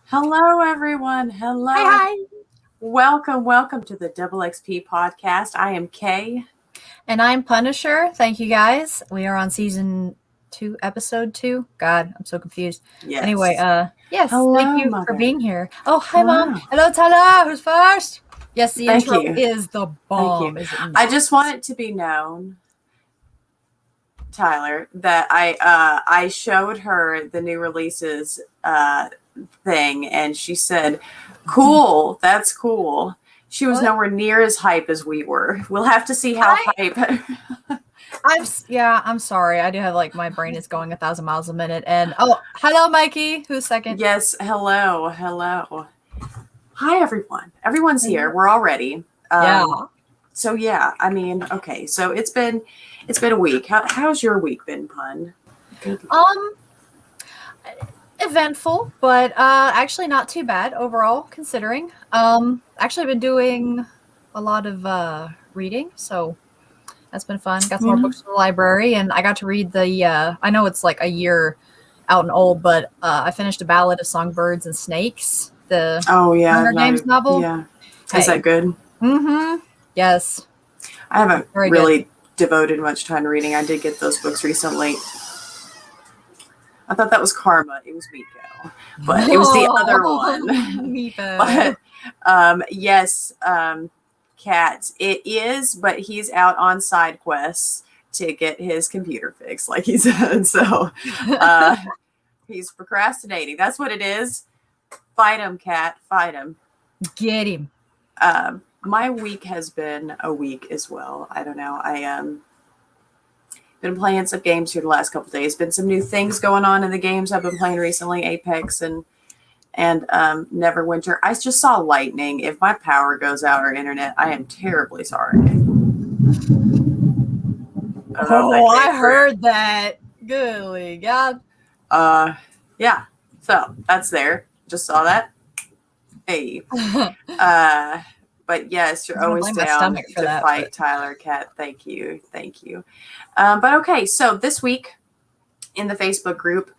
Hello, everyone. Hello. Hi. Welcome to the DoubleXP podcast. I am Kay. And I'm Punisher. Thank you guys. We are on season 2, episode 2. God, I'm so confused. Yes. Anyway, yes, Hello, thank you Mother. for being here. Oh, hi, Hello. Mom. Hello, Tala. Who's first? Yes, the Thank intro you. is the bomb. Thank Is it you. not? I just want it to be known, Tyler, that I showed her the new releases thing, and she said, "Cool, that's cool." She was What? nowhere near as hype as we were. We'll have to see how hype. I'm sorry. I do have my brain is going 1,000 miles a minute. And hello, Mikey. Who's second? Yes, hello. Hi, everyone. Everyone's here. We're all ready. So yeah, I mean, okay. So it's been a week. How's your week been, Pun? Good. Eventful, but actually not too bad overall, considering. Actually been doing a lot of reading, so that's been fun. Got some more books from the library, and I got to read I know it's like a year out and old, but I finished A Ballad of Songbirds and Snakes, the Hunger Games novel. Yeah. Is that good? Mm-hmm. Yes. I haven't really devoted much time to reading. I did get those books recently. I thought that was Karma. It was Miko, but it was the other one. Miko. But yes, Cat. It is, but he's out on side quests to get his computer fixed, like he said. So he's procrastinating. That's what it is. Fight him, Cat. Fight him. Get him. My week has been a week as well. I don't know. Been playing some games here the last couple of days. Been some new things going on in the games I've been playing recently, Apex and Neverwinter. I just saw lightning. If my power goes out or internet, I am terribly sorry. I heard that. Goodly God. Yeah. So that's there. Just saw that. Hey. But yes, you're always down to fight, Tyler, Cat. Thank you. But okay, so this week in the Facebook group,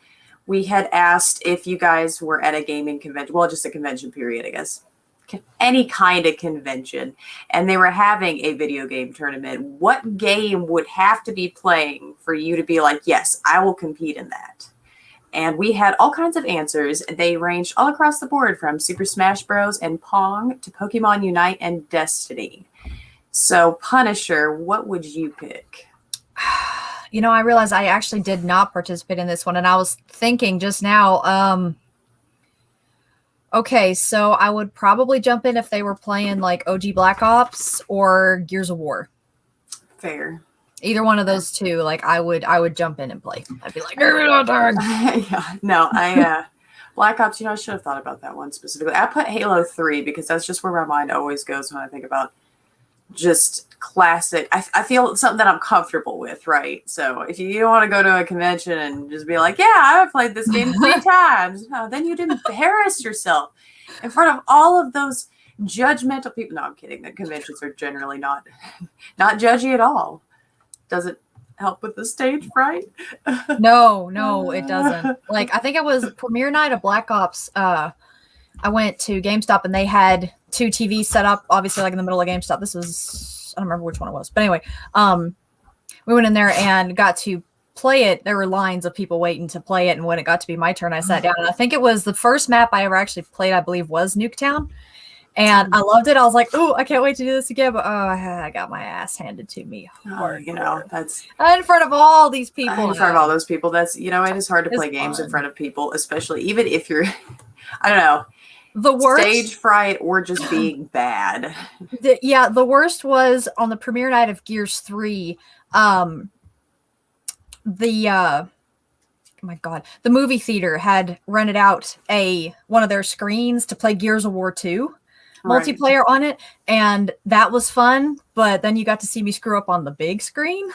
we had asked if you guys were at a gaming convention. Well, just a convention period, I guess. Any kind of convention. And they were having a video game tournament. What game would have to be playing for you to be like, yes, I will compete in that? And we had all kinds of answers. They ranged all across the board from Super Smash Bros. And Pong to Pokemon Unite and Destiny. So, Punisher, what would you pick? You know, I realized I actually did not participate in this one. And I was thinking just now, okay, so I would probably jump in if they were playing like OG Black Ops or Gears of War. Fair. Either one of those two, like I would jump in and play. I'd be like, Black Ops, I should have thought about that one specifically. I put Halo 3 because that's just where my mind always goes when I think about just classic. I feel something that I'm comfortable with, right? So if you don't want to go to a convention and just be like, yeah, I've played this game 3 times, no, then you'd embarrass yourself in front of all of those judgmental people. No, I'm kidding. The conventions are generally not judgy at all. Does it help with the stage fright? No, it doesn't. Like, I think it was premiere night of Black Ops. I went to GameStop and they had 2 TVs set up, obviously, like in the middle of GameStop. This was, I don't remember which one it was. But anyway, we went in there and got to play it. There were lines of people waiting to play it. And when it got to be my turn, I sat down. And I think it was the first map I ever actually played, I believe, was Nuketown. And I loved it. I was like, "Oh, I can't wait to do this again!" But I got my ass handed to me. That's in front of all these people. In front of all those people. That's it is hard to play games in front of people, especially even if you're, I don't know, the worst stage fright or just being bad. The worst was on the premiere night of Gears 3. Oh my God, the movie theater had rented out one of their screens to play Gears of War 2. Multiplayer on it, and that was fun, but then you got to see me screw up on the big screen.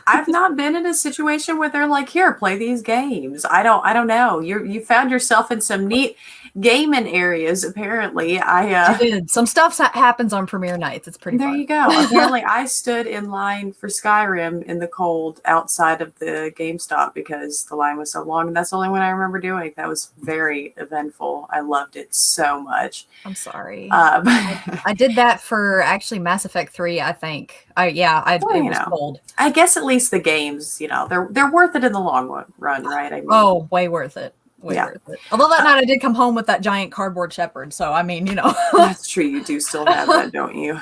I've not been in a situation where they're like, here, play these games. I don't know. You found yourself in some neat gaming areas. Apparently, I did. Some stuff happens on premiere nights. It's pretty there fun. you go. Apparently, I stood in line for Skyrim in the cold outside of the GameStop because the line was so long. And that's the only one I remember doing. That was very eventful. I loved it so much. I'm sorry. I did that for actually Mass Effect 3, I think. It was cold. I guess at least the games, they're worth it in the long run, right? I mean, way worth it. Worth it. Although that night I did come home with that giant cardboard shepherd. So, I mean, That's true. You do still have that, don't you?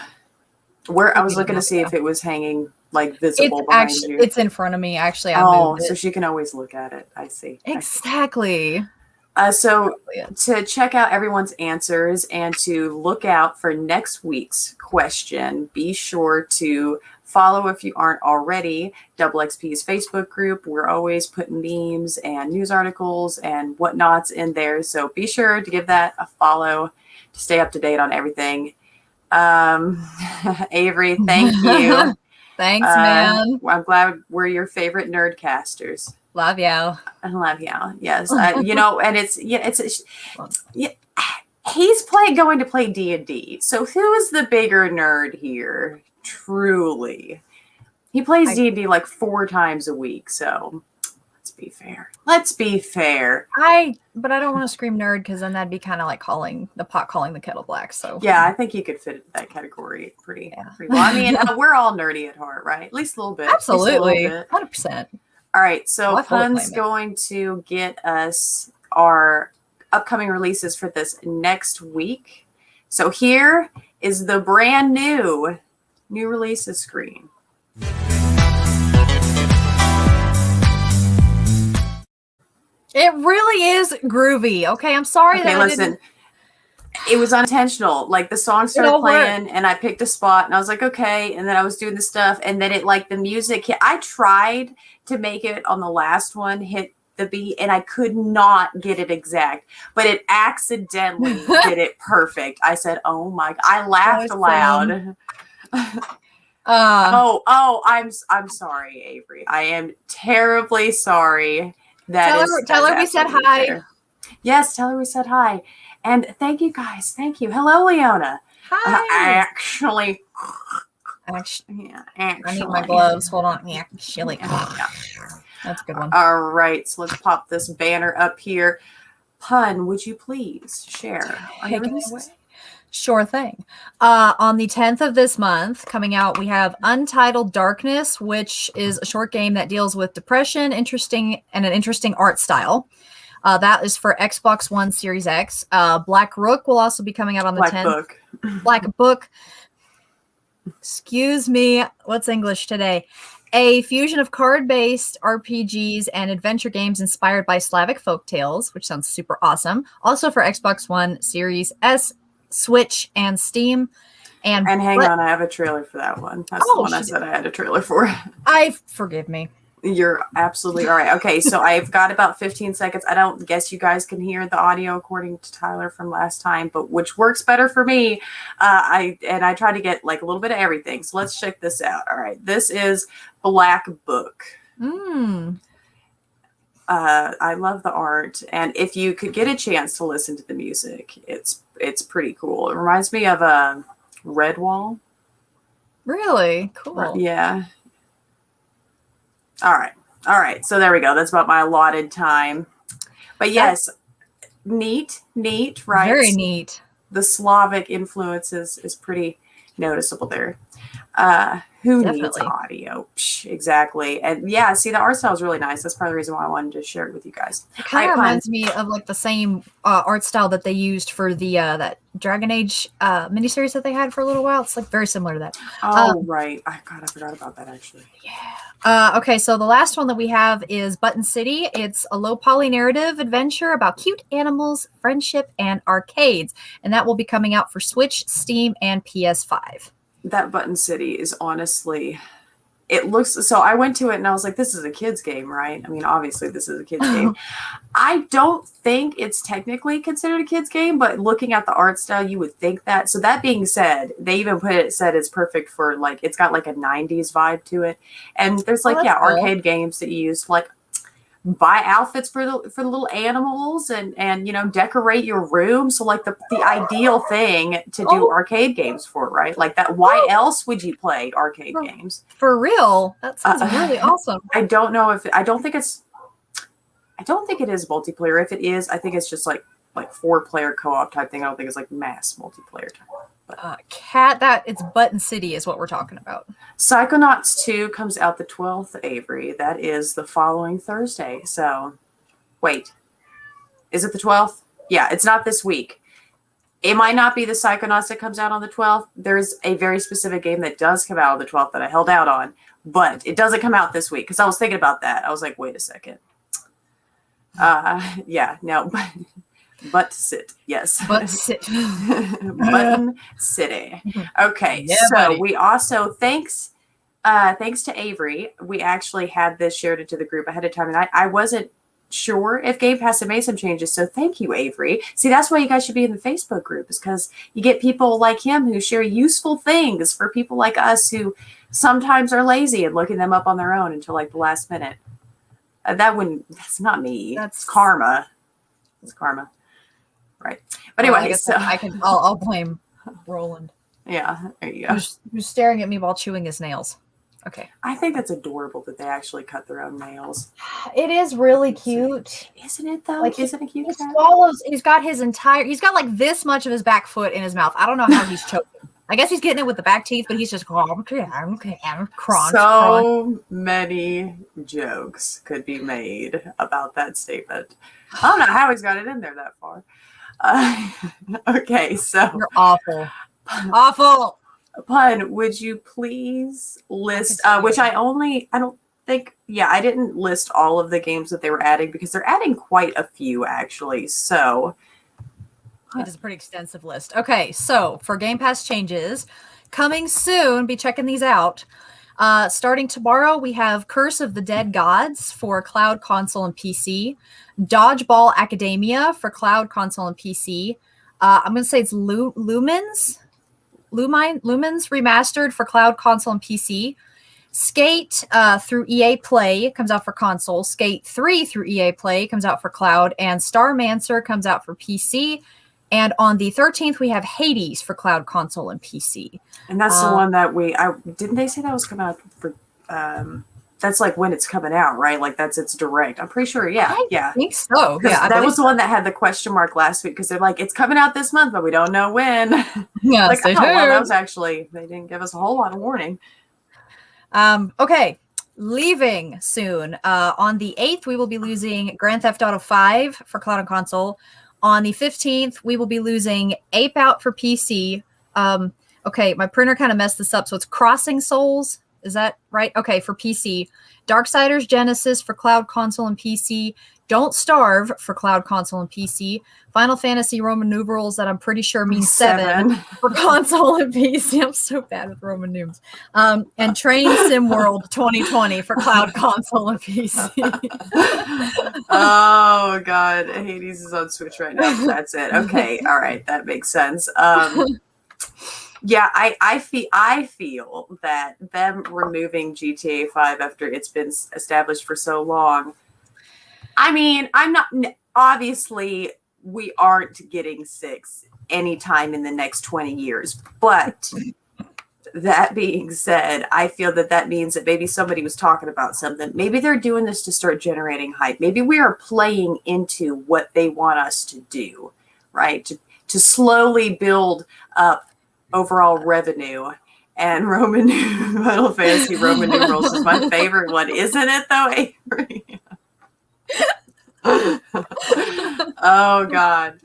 I was looking to see if it was hanging like visible behind you. It's in front of me, actually. So she can always look at it. I see. Exactly. So to check out everyone's answers and to look out for next week's question, be sure to follow, if you aren't already, DoubleXP's Facebook group. We're always putting memes and news articles and whatnots in there. So be sure to give that a follow to stay up to date on everything. Avery, thank you. Thanks, man. I'm glad we're your favorite nerdcasters. Love you. I love you. Yes. And he's going to play D&D. So who is the bigger nerd here? Truly. He plays D&D like 4 times a week. So let's be fair. But I don't want to scream nerd because then that'd be kind of like calling the kettle black. So yeah, I think you could fit into that category pretty well. I mean, we're all nerdy at heart, right? At least a little bit. Absolutely. 100%. All right. So Pun's going to get us our upcoming releases for this next week. So here is the brand new releases screen. It really is groovy. Okay, I'm sorry that listen. It was unintentional. Like the song started playing and I picked a spot and I was like, okay. And then I was doing the stuff and then the music hit. I tried to make it on the last one hit the beat and I could not get it exact, but it accidentally did it perfect. I said, oh my God. I laughed aloud. I'm sorry, Avery. I am terribly sorry. Tell her we said hi. Fair. Yes, tell her we said hi. And thank you guys. Thank you. Hello, Leona. Hi. Actually. I need my gloves. Hold on. Actually. That's a good one. All right. So let's pop this banner up here. Pun, would you please share? Sure thing. On the 10th of this month, coming out, we have Untitled Darkness, which is a short game that deals with depression, an interesting art style. That is for Xbox One Series X. Black Rook will also be coming out on the 10th. Black Book. Excuse me. What's English today? A fusion of card-based RPGs and adventure games inspired by Slavic folktales, which sounds super awesome. Also for Xbox One Series S, Switch, and Steam. And hang on, I have a trailer for that one. That's the one I said I had a trailer for. Forgive me. You're absolutely all right. Okay, so I've got about 15 seconds. I don't guess you guys can hear the audio according to Tyler from last time, but which works better for me. I try to get like a little bit of everything. So let's check this out. All right, this is Black Book. I love the art, and if you could get a chance to listen to the music, it's pretty cool. It reminds me of Redwall. Really cool. Yeah. All right. So there we go. That's about my allotted time. But yes, neat, right? Very neat. The Slavic influences is pretty noticeable there. Who needs audio? Exactly. And yeah, see, the art style is really nice. That's part of the reason why I wanted to share it with you guys. It kind of reminds me of like the same art style that they used for the that Dragon Age miniseries that they had for a little while. It's like very similar to that. Oh, right. I forgot about that actually. Yeah. Okay, so the last one that we have is Button City. It's a low poly narrative adventure about cute animals, friendship, and arcades. And that will be coming out for Switch, Steam, and PS5. That Button City is honestly, it looks, so I went to it and I was like, this is a kid's game, right? I mean, obviously this is a kid's game. I don't think it's technically considered a kid's game, but looking at the art style, you would think that. So that being said, they even said it's perfect for like, it's got like a 90s vibe to it. And there's like, cool. Arcade games that you use like buy outfits for the little animals and decorate your room. So like the ideal thing to do arcade games for, right? Like that. Why else would you play arcade games? For real? That sounds really awesome. I don't know if I don't think it is multiplayer. If it is, I think it's just like 4-player co-op type thing. I don't think it's like mass multiplayer type. Cat, it's Button City is what we're talking about. Psychonauts 2 comes out the 12th, Avery. That is the following Thursday. So, wait. Is it the 12th? Yeah, it's not this week. It might not be the Psychonauts that comes out on the 12th. There's a very specific game that does come out on the 12th that I held out on, but it doesn't come out this week because I was thinking about that. I was like, wait a second. Yeah, no, but sit, yes. But sit. Button City. Okay, Yeah, so buddy. we also, thanks to Avery, we actually had this shared into the group ahead of time, and I wasn't sure if Game Pass had made some changes, so thank you, Avery. See, that's why you guys should be in the Facebook group, is because you get people like him who share useful things for people like us who sometimes are lazy and looking them up on their own until like the last minute. That's not me. That's karma. It's karma. Right. But anyway, I'll blame Roland. Yeah, there you go. Who's staring at me while chewing his nails. Okay. I think that's adorable that they actually cut their own nails. It is really cute. Isn't it though? Like, isn't it cute? He swallows, he's got like this much of his back foot in his mouth. I don't know how he's choking. I guess he's getting it with the back teeth, but he's just crunch. So many jokes could be made about that statement. I don't know how he's got it in there that far. Okay, so you're awful. Awful. Pun, would you please list, which I didn't list all of the games that they were adding because they're adding quite a few actually. So it is a pretty extensive list. Okay, so for Game Pass changes, coming soon, be checking these out. Starting tomorrow, we have Curse of the Dead Gods for cloud, console, and PC. Dodgeball Academia for cloud, console, and PC. I'm going to say it's Lumens Remastered for cloud, console, and PC. Skate through EA Play comes out for console. Skate 3 through EA Play comes out for cloud. And Starmancer comes out for PC. And on the 13th, we have Hades for cloud, console, and PC. And that's the one that didn't they say that was coming out for, that's like when it's coming out, right? Like it's direct. I'm pretty sure. Yeah. I think so. Yeah. That was the one that had the question mark last week because they're like, it's coming out this month, but we don't know when. Yeah. Like, well, that was actually, they didn't give us a whole lot of warning. Okay. Leaving soon. On the 8th, we will be losing Grand Theft Auto 5 for cloud and console. On the 15th, we will be losing Ape Out for PC. Okay, my printer kind of messed this up. So it's Crossing Souls. Is that right? Okay, for PC. Darksiders Genesis for cloud, console, and PC. Don't Starve for cloud, console, and PC. Final Fantasy Roman numerals that I'm pretty sure means 7 for console and PC. I'm so bad with Roman numerals. And Train Sim World 2020 for cloud, console, and PC. Oh, God. Hades is on Switch right now. That's it. Okay. All right. That makes sense. Yeah, I feel that them removing GTA 5 after it's been established for so long. I mean, obviously we aren't getting 6 anytime in the next 20 years. But that being said, I feel that means that maybe somebody was talking about something. Maybe they're doing this to start generating hype. Maybe we are playing into what they want us to do, right? To slowly build up overall revenue. And Final Fantasy Roman numerals is my favorite one, isn't it though, Avery? Oh God.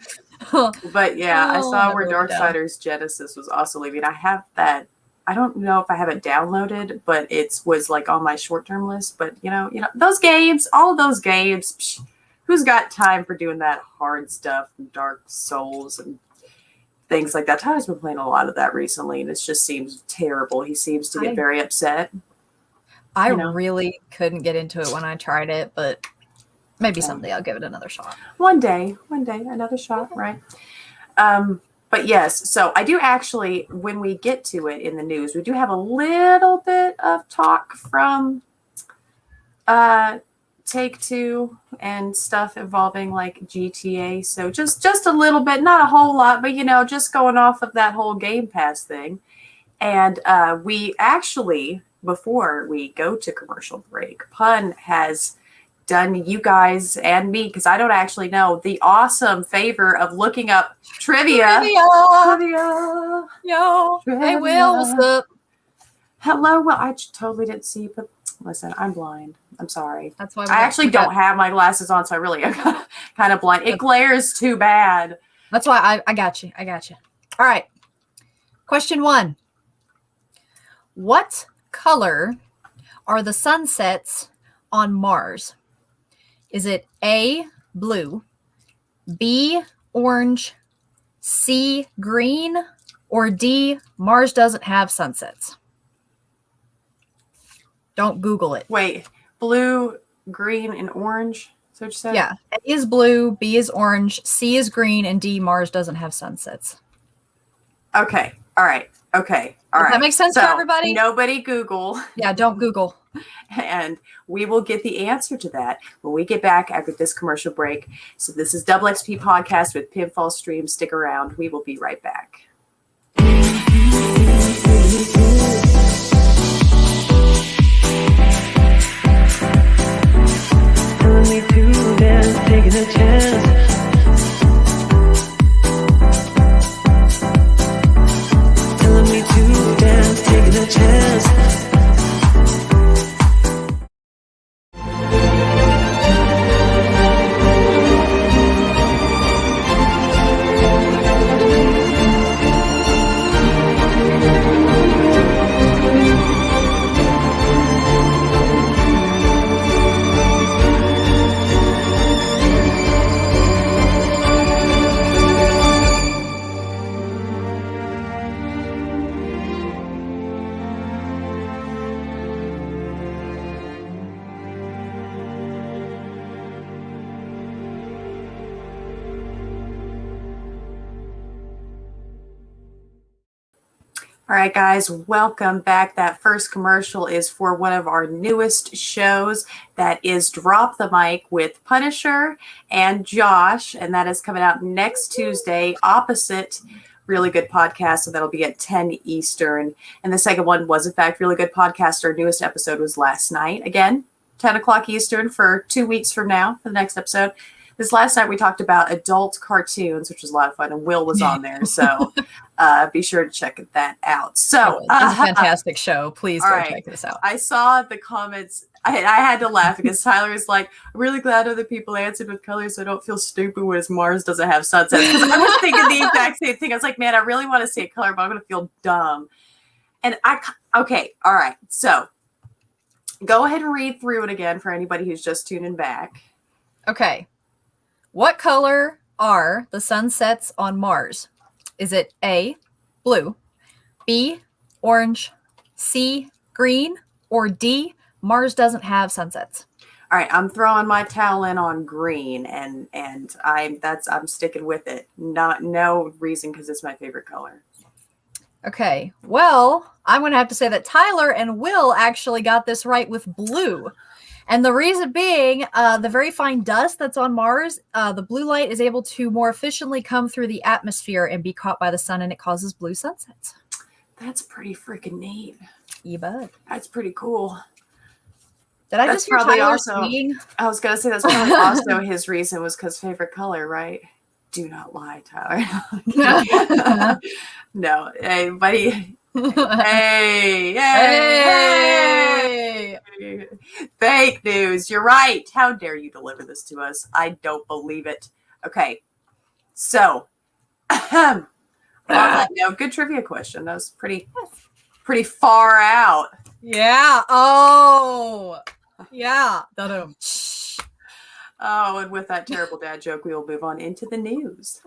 But yeah, I saw where Darksiders Genesis was also leaving. I have that. I don't know if I have it downloaded, but it was like on my short-term list. But you know, those games, all of those games, who's got time for doing that hard stuff, Dark Souls and things like that? Tyler's been playing a lot of that recently, and it just seems terrible. He seems to get very upset. I really couldn't get into it when I tried it, but maybe someday I'll give it another shot. One day, another shot, right? But yes, so I do actually, when we get to it in the news, we do have a little bit of talk from Take-Two and stuff involving like GTA. So just a little bit, not a whole lot, but just going off of that whole Game Pass thing. And we actually, before we go to commercial break, Pun has done you guys and me, because I don't actually know, the awesome favor of looking up trivia. Trivia. Yo. Trivia. Hey, Will, what's up? Hello. Well, I totally didn't see you, but listen, I'm blind. I'm sorry. That's why I actually don't have my glasses on, so I really am kind of blind. It glares too bad. That's why I got you. I got you. All right. Question 1. What color are the sunsets on Mars? Is it A, blue, B, orange, C, green, or D, Mars doesn't have sunsets? Don't Google it. Wait, blue, green, and orange? Is that what you said? Yeah. A is blue, B is orange, C is green, and D, Mars doesn't have sunsets. Okay. All right. Okay. All right. That makes sense for everybody? Nobody Google. Yeah, don't Google. And we will get the answer to that when we get back after this commercial break. So this is DoubleXP Podcast with Pinfall Stream. Stick around. We will be right back. Telling me to dance, taking a chance. Telling me to dance, taking a chance. All right, guys, welcome back. That first commercial is for one of our newest shows. That is Drop the Mic with Punisher and Josh, and that is coming out next Tuesday, opposite Really Good Podcast, so that'll be at 10 Eastern. And the second one was, in fact, Really Good Podcast. Our newest episode was last night. Again, 10 o'clock Eastern for 2 weeks from now for the next episode. This last night we talked about adult cartoons, which was a lot of fun, and Will was on there, so be sure to check that out. So it's a fantastic show. Please go check this out. I saw the comments. I had to laugh because Tyler was like, "I'm really glad other people answered with colors, so I don't feel stupid when Mars doesn't have sunsets." Because I was thinking the exact same thing. I was like, "Man, I really want to see a color, but I'm going to feel dumb." And okay, all right. So go ahead and read through it again for anybody who's just tuning back. Okay. What color are the sunsets on Mars? Is it A, blue, B, orange, C, green, or D, Mars doesn't have sunsets? All right, I'm throwing my towel in on green, and I'm sticking with it. No reason, because it's my favorite color. Okay, well, I'm going to have to say that Tyler and Will actually got this right with blue. And the reason being, the very fine dust that's on Mars, the blue light is able to more efficiently come through the atmosphere and be caught by the sun, and it causes blue sunsets. That's pretty freaking neat. You bet. That's pretty cool. Did I just hear Tyler singing? I was going to say that's probably also his reason was because favorite color, right? Do not lie, Tyler. No. Hey, buddy. Hey. Fake news. You're right. How dare you deliver this to us? I don't believe it. Okay. So, on that note, good trivia question. That was pretty far out. Yeah. Oh. Yeah. Da-dum. Oh, and with that terrible dad joke, we will move on into the news.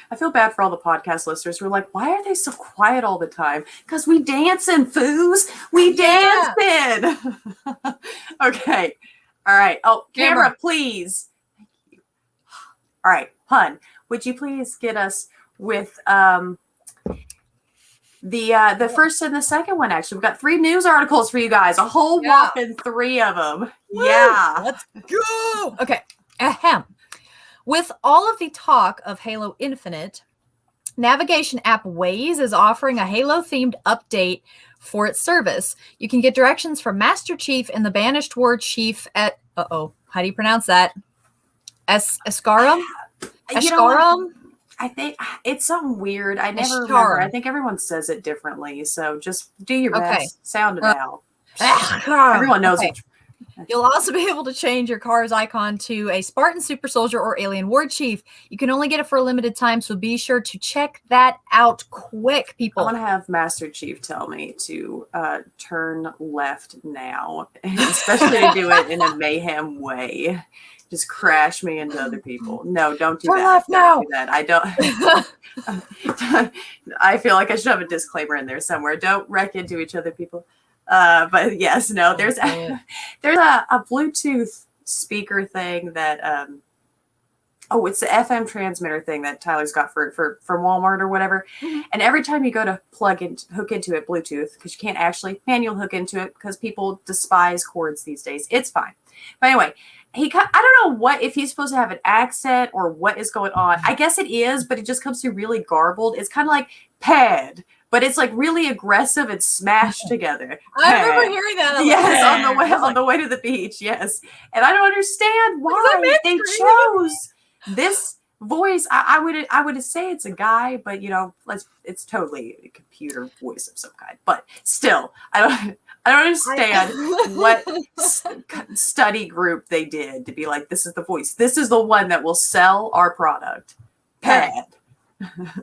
I feel bad for all the podcast listeners who are like, why are they so quiet all the time? Because we dancing, foos. We dancing. Okay. All right. Oh, camera, please. Thank you. All right. Pun, would you please get us with The first and the second one, actually. We've got 3 news articles for you guys. A whole whopping 3 of them. Woo! Yeah. Let's go. Okay. Ahem. With all of the talk of Halo Infinite, navigation app Waze is offering a Halo-themed update for its service. You can get directions from Master Chief and the Banished War Chief at... how do you pronounce that? Escarum? Escarum? I think it's something weird. I never remember. I think everyone says it differently. So just do your best. Sound it out. Everyone knows it. You'll also be able to change your car's icon to a Spartan Super Soldier or Alien War Chief. You can only get it for a limited time, so be sure to check that out quick, people. I want to have Master Chief tell me to turn left now, especially to do it in a mayhem way. Just crash me into other people. No, don't do that. Don't do that. I don't. I feel like I should have a disclaimer in there somewhere. Don't wreck into each other, people. But yes, no. There's a Bluetooth speaker thing that. It's the FM transmitter thing that Tyler's got from Walmart or whatever. Mm-hmm. And every time you go to hook into it Bluetooth, because you can't actually manual hook into it because people despise cords these days. It's fine. But anyway. I don't know if he's supposed to have an accent or what is going on. I guess it is, but it just comes through really garbled. It's kind of like pad, but it's like really aggressive and smashed together. I remember hearing that. Yes, on the way to the beach. Yes, and I don't understand why they chose this voice. I would say it's a guy, but it's totally a computer voice of some kind. But still, I don't understand what study group they did to be like, this is the voice. This is the one that will sell our product. Pad.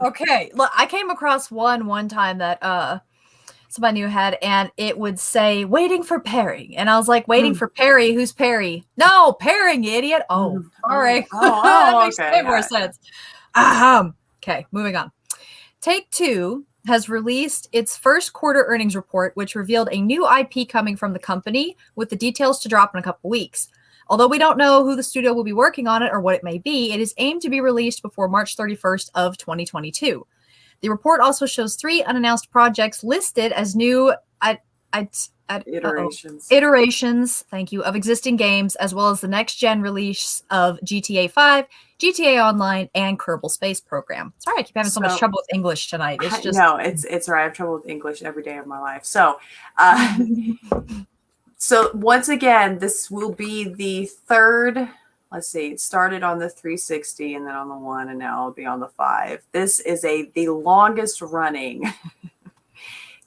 Okay. Look, I came across one time that somebody new had, and it would say waiting for pairing. And I was like, waiting for Perry? Who's Perry? No, pairing, you idiot. Oh, sorry. That makes way more sense. Okay, moving on. Take-Two has released its first quarter earnings report, which revealed a new IP coming from the company, with the details to drop in a couple weeks. Although we don't know who the studio will be working on it or what it may be, it is aimed to be released before March 31st of 2022. The report also shows 3 unannounced projects listed as new iterations, thank you, of existing games, as well as the next-gen release of GTA 5, GTA Online, and Kerbal Space Program. Sorry, I keep having so much trouble with English tonight. It's just no, it's all right. I have trouble with English every day of my life. So, so once again, this will be the third. Let's see. It started on the 360 and then on the 1, and now it'll be on the 5. This is the longest running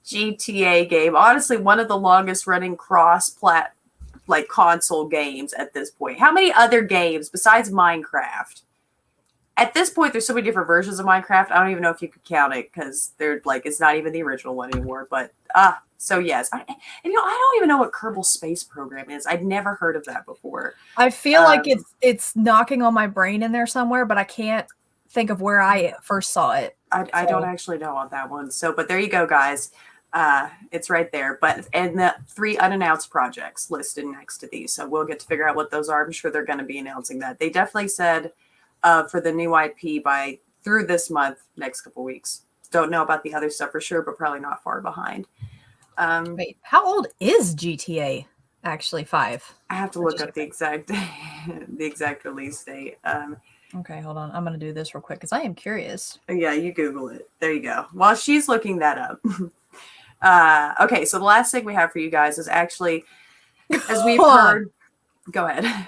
GTA game. Honestly, one of the longest running console games at this point. How many other games besides Minecraft? At this point, there's so many different versions of Minecraft. I don't even know if you could count it because they're it's not even the original one anymore. But so yes, I don't even know what Kerbal Space Program is. I'd never heard of that before. I feel like it's knocking on my brain in there somewhere, but I can't think of where I first saw it. I don't actually know on that one. So, but there you go, guys. It's right there. And the 3 unannounced projects listed next to these. So we'll get to figure out what those are. I'm sure they're going to be announcing that. They definitely said for the new IP through this month, next couple weeks. Don't know about the other stuff for sure, but probably not far behind. Wait, how old is GTA actually 5? I have to look up the exact release date. Okay, hold on. I'm going to do this real quick because I am curious. Yeah, you Google it. There you go. While she's looking that up. Okay, so the last thing we have for you guys is actually, as we've heard, go ahead.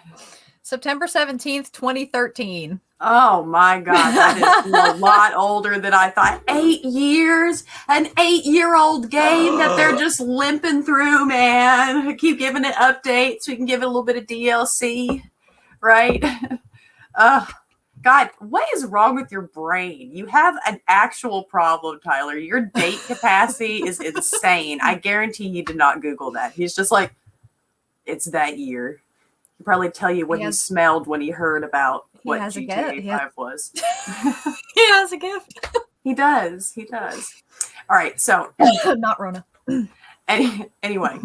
September 17th, 2013. Oh my God, that is a lot older than I thought. 8 years, an 8-year-old game that they're just limping through, man. I keep giving it updates. We can give it a little bit of DLC, right? God, what is wrong with your brain? You have an actual problem, Tyler. Your date capacity is insane. I guarantee he did not Google that. He's just like, it's that year. He'll probably tell you what he smelled when he heard about what GTA 5 was. He has a gift. He does. He does. All right. So, not Rona. Anyway,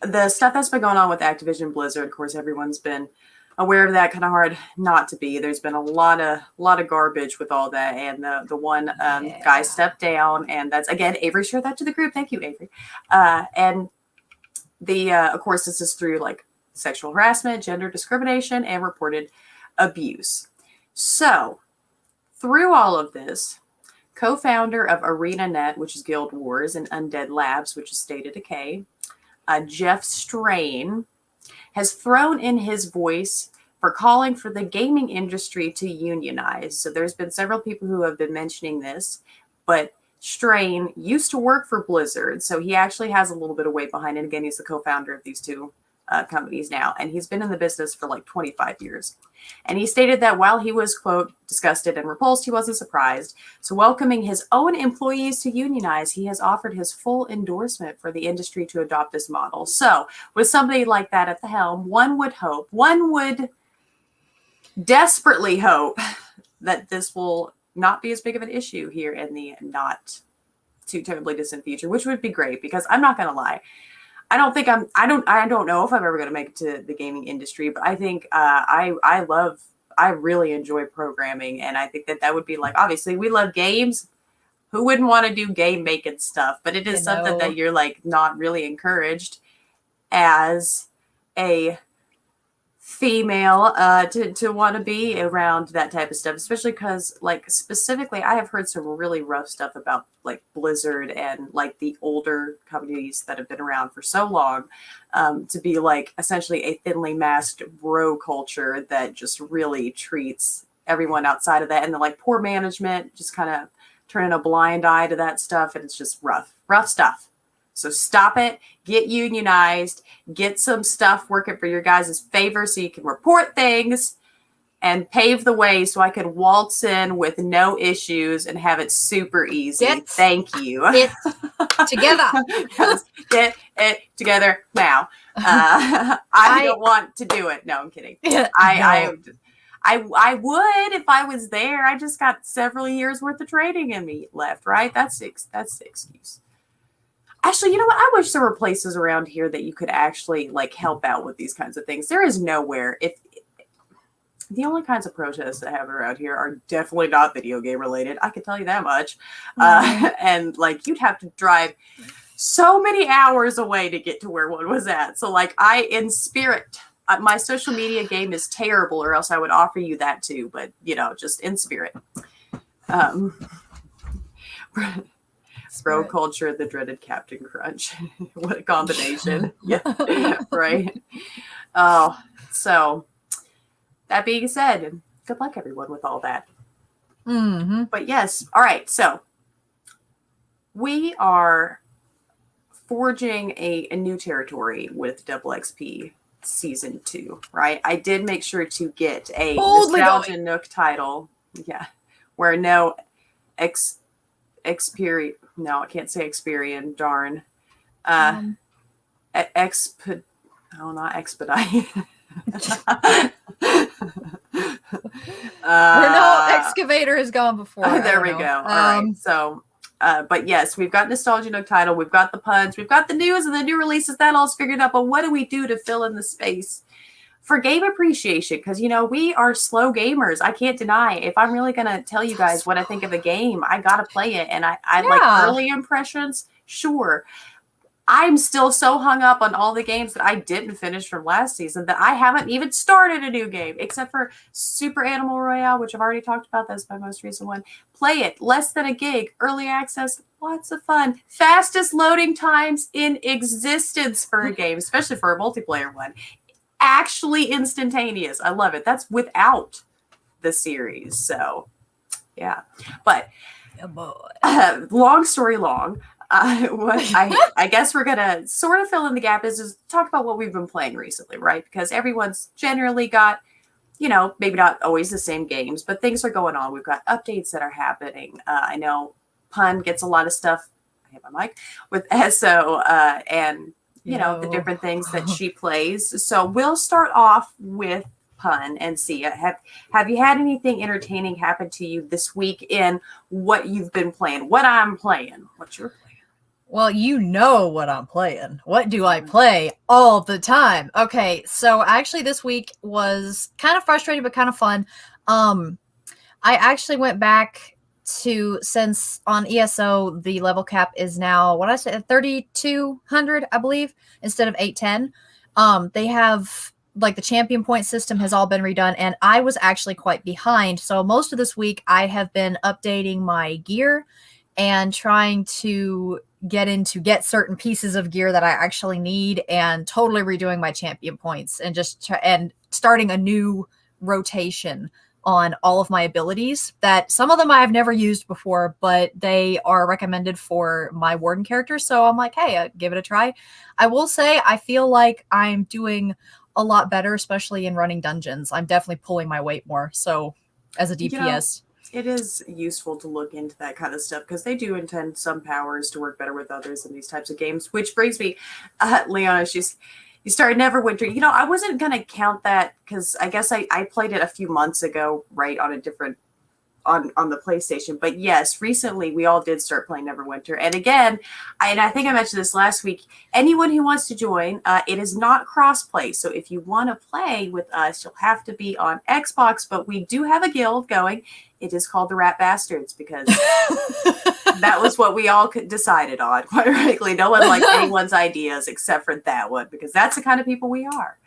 the stuff that's been going on with Activision Blizzard, of course, everyone's been aware of that, kind of hard not to be. There's been a lot of garbage with all that, and the one guy stepped down, and that's again Avery shared that to the group. Thank you, Avery. And the of course this is through like sexual harassment, gender discrimination, and reported abuse. So through all of this, co-founder of ArenaNet, which is Guild Wars, and Undead Labs, which is State of Decay, Jeff Strain, has thrown in his voice for calling for the gaming industry to unionize. So there's been several people who have been mentioning this, but Strain used to work for Blizzard, so he actually has a little bit of weight behind it. Again, he's the co-founder of these two companies now, and he's been in the business for like 25 years. And he stated that while he was, quote, disgusted and repulsed, he wasn't surprised. So welcoming his own employees to unionize, he has offered his full endorsement for the industry to adopt this model. So with somebody like that at the helm, one would desperately hope that this will not be as big of an issue here in the not too terribly distant future, which would be great, because I'm not going to lie. I don't know if I'm ever going to make it to the gaming industry, but I think I really enjoy programming. And I think that would be like, obviously we love games. Who wouldn't want to do game making stuff? But it is something that you're like not really encouraged as a female to want to be around that type of stuff, especially because like specifically I have heard some really rough stuff about like Blizzard and like the older companies that have been around for so long, to be like essentially a thinly masked bro culture that just really treats everyone outside of that, and the like poor management just kind of turning a blind eye to that stuff, and it's just rough stuff. So stop it, get unionized, get some stuff working for your guys' favor so you can report things and pave the way so I can waltz in with no issues and have it super easy. Thank you. Get together. Get it together now. I don't want to do it. No, I'm kidding. I would if I was there. I just got several years worth of training in me left, right? That's the excuse. Actually, you know what? I wish there were places around here that you could actually like help out with these kinds of things. There is nowhere. If the only kinds of protests I have around here are definitely not video game related, I can tell you that much. And like you'd have to drive so many hours away to get to where one was at. So like in spirit, my social media game is terrible, or else I would offer you that too. But just in spirit. Bro culture, the dreaded Captain Crunch. What a combination. Yeah, right. Oh, so that being said, good luck everyone with all that. Mm-hmm. But yes, all right. So we are forging a new territory with DoubleXP Season 2, right? I did make sure to get a Nostalgia Nook title. Yeah, where no no, I can't say Experian. Darn. Not expedite. Where no excavator has gone before. There we go. All right. So, but yes, we've got Nostalgia Nook title. We've got the puns. We've got the news and the new releases. That all's figured out. But what do we do to fill in the space for game appreciation? Because, we are slow gamers. I can't deny. If I'm really going to tell you guys what I think of a game, I got to play it. And I like early impressions. Sure. I'm still so hung up on all the games that I didn't finish from last season that I haven't even started a new game, except for Super Animal Royale, which I've already talked about. That's my most recent one. Play it. Less than a gig. Early access. Lots of fun. Fastest loading times in existence for a game, especially for a multiplayer one. Actually instantaneous. I love it. That's without the series. So, yeah. But long story long. What I guess we're gonna sort of fill in the gap is talk about what we've been playing recently, right? Because everyone's generally got, maybe not always the same games, but things are going on. We've got updates that are happening. I know Pun gets a lot of stuff. I have my mic with ESO and the different things that she plays. So we'll start off with Pun and see. Have you had anything entertaining happen to you this week in what you've been playing? What I'm playing? What you're playing? Well, you know what I'm playing. What do I play all the time? Okay, so actually this week was kind of frustrating but kind of fun. I actually went back to, since on ESO the level cap is now, what I said, 3,200, I believe, instead of 810. They have, like, the champion point system has all been redone, and I was actually quite behind. So most of this week I have been updating my gear and trying to get certain pieces of gear that I actually need, and totally redoing my champion points, and and starting a new rotation on all of my abilities, that some of them I have never used before, but they are recommended for my warden character. So I'm like, hey, give it a try. I will say I feel like I'm doing a lot better, especially in running dungeons. I'm definitely pulling my weight more. So as a DPS. It is useful to look into that kind of stuff because they do intend some powers to work better with others in these types of games, which brings me, Leona, you started Neverwinter. You know, I wasn't going to count that because I guess I played it a few months ago, right, on a different, on the PlayStation. But yes, recently we all did start playing Neverwinter. And again, I think I mentioned this last week, anyone who wants to join, it is not cross-play. So if you want to play with us, you'll have to be on Xbox. But we do have a guild going. It is called the Rat Bastards because that was what we all decided on. Quite frankly, no one liked anyone's ideas except for that one because that's the kind of people we are.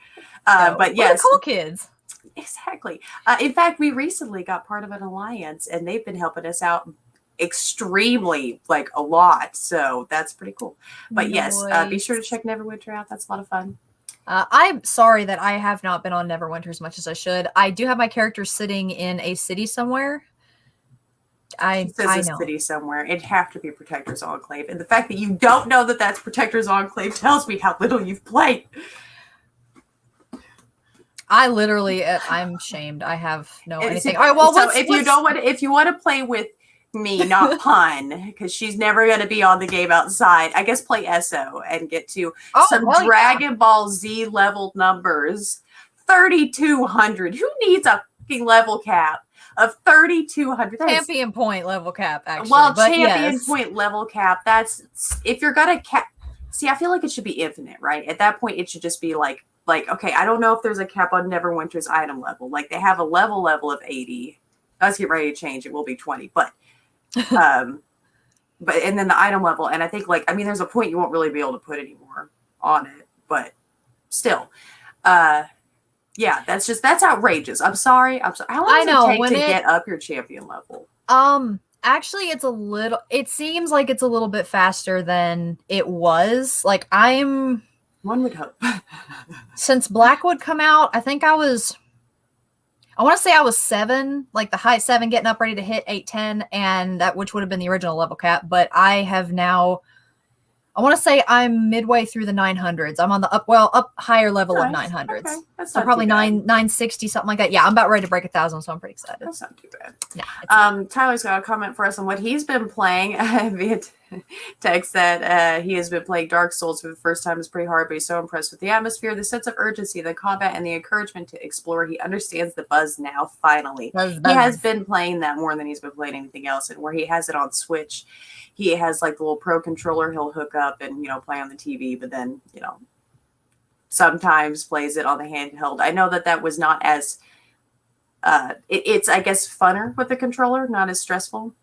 But yes, cool kids. Exactly. In fact, we recently got part of an alliance, and they've been helping us out extremely, like, a lot. So that's pretty cool. But yes, be sure to check Neverwinter out. That's a lot of fun. I'm sorry that I have not been on Neverwinter as much as I should. I do have my character sitting in a city somewhere. I know. A city somewhere. It'd have to be Protector's Enclave. And the fact that you don't know that that's Protector's Enclave tells me how little you've played. I literally, I'm shamed. I have no anything. All right, well, so if you want to play with me, not Pun, because she's never going to be on the game outside, I guess play ESO and get to some Dragon Ball Z leveled numbers. 3,200. Who needs a fucking level cap of 3,200? Champion point level cap, actually. Well, champion point level cap. That's if you're gonna cap. See, I feel like it should be infinite, right? At that point, it should just be like, okay, I don't know if there's a cap on Neverwinter's item level. Like, they have a level of 80. Let's get ready to change. It will be 20, but and then the item level, and I think, like, I mean, there's a point you won't really be able to put any more on it, but still, yeah, that's outrageous. I'm sorry. How long does it take to get up your champion level? Actually, it seems like it's a little bit faster than it was. Like, one would hope. Since Blackwood come out, I think I want to say I was 7, like the high 7, getting up ready to hit 810, and that, which would have been the original level cap. But I have now, I want to say I'm midway through the 900s. I'm on the up higher level of 900s. Okay. That's so probably 960, something like that. Yeah, I'm about ready to break 1,000, so I'm pretty excited. That's not too bad. Yeah. Tyler's got a comment for us on what he's been playing via text that he has been playing Dark Souls for the first time. It's pretty hard, but he's so impressed with the atmosphere, the sense of urgency, the combat, and the encouragement to explore. He understands the buzz now, finally. Buzz. He has been playing that more than he's been playing anything else, and where he has it on Switch, he has like the little Pro controller he'll hook up and, play on the TV, but then, sometimes plays it on the handheld. I know that was not as, it's, I guess, funner with the controller, not as stressful.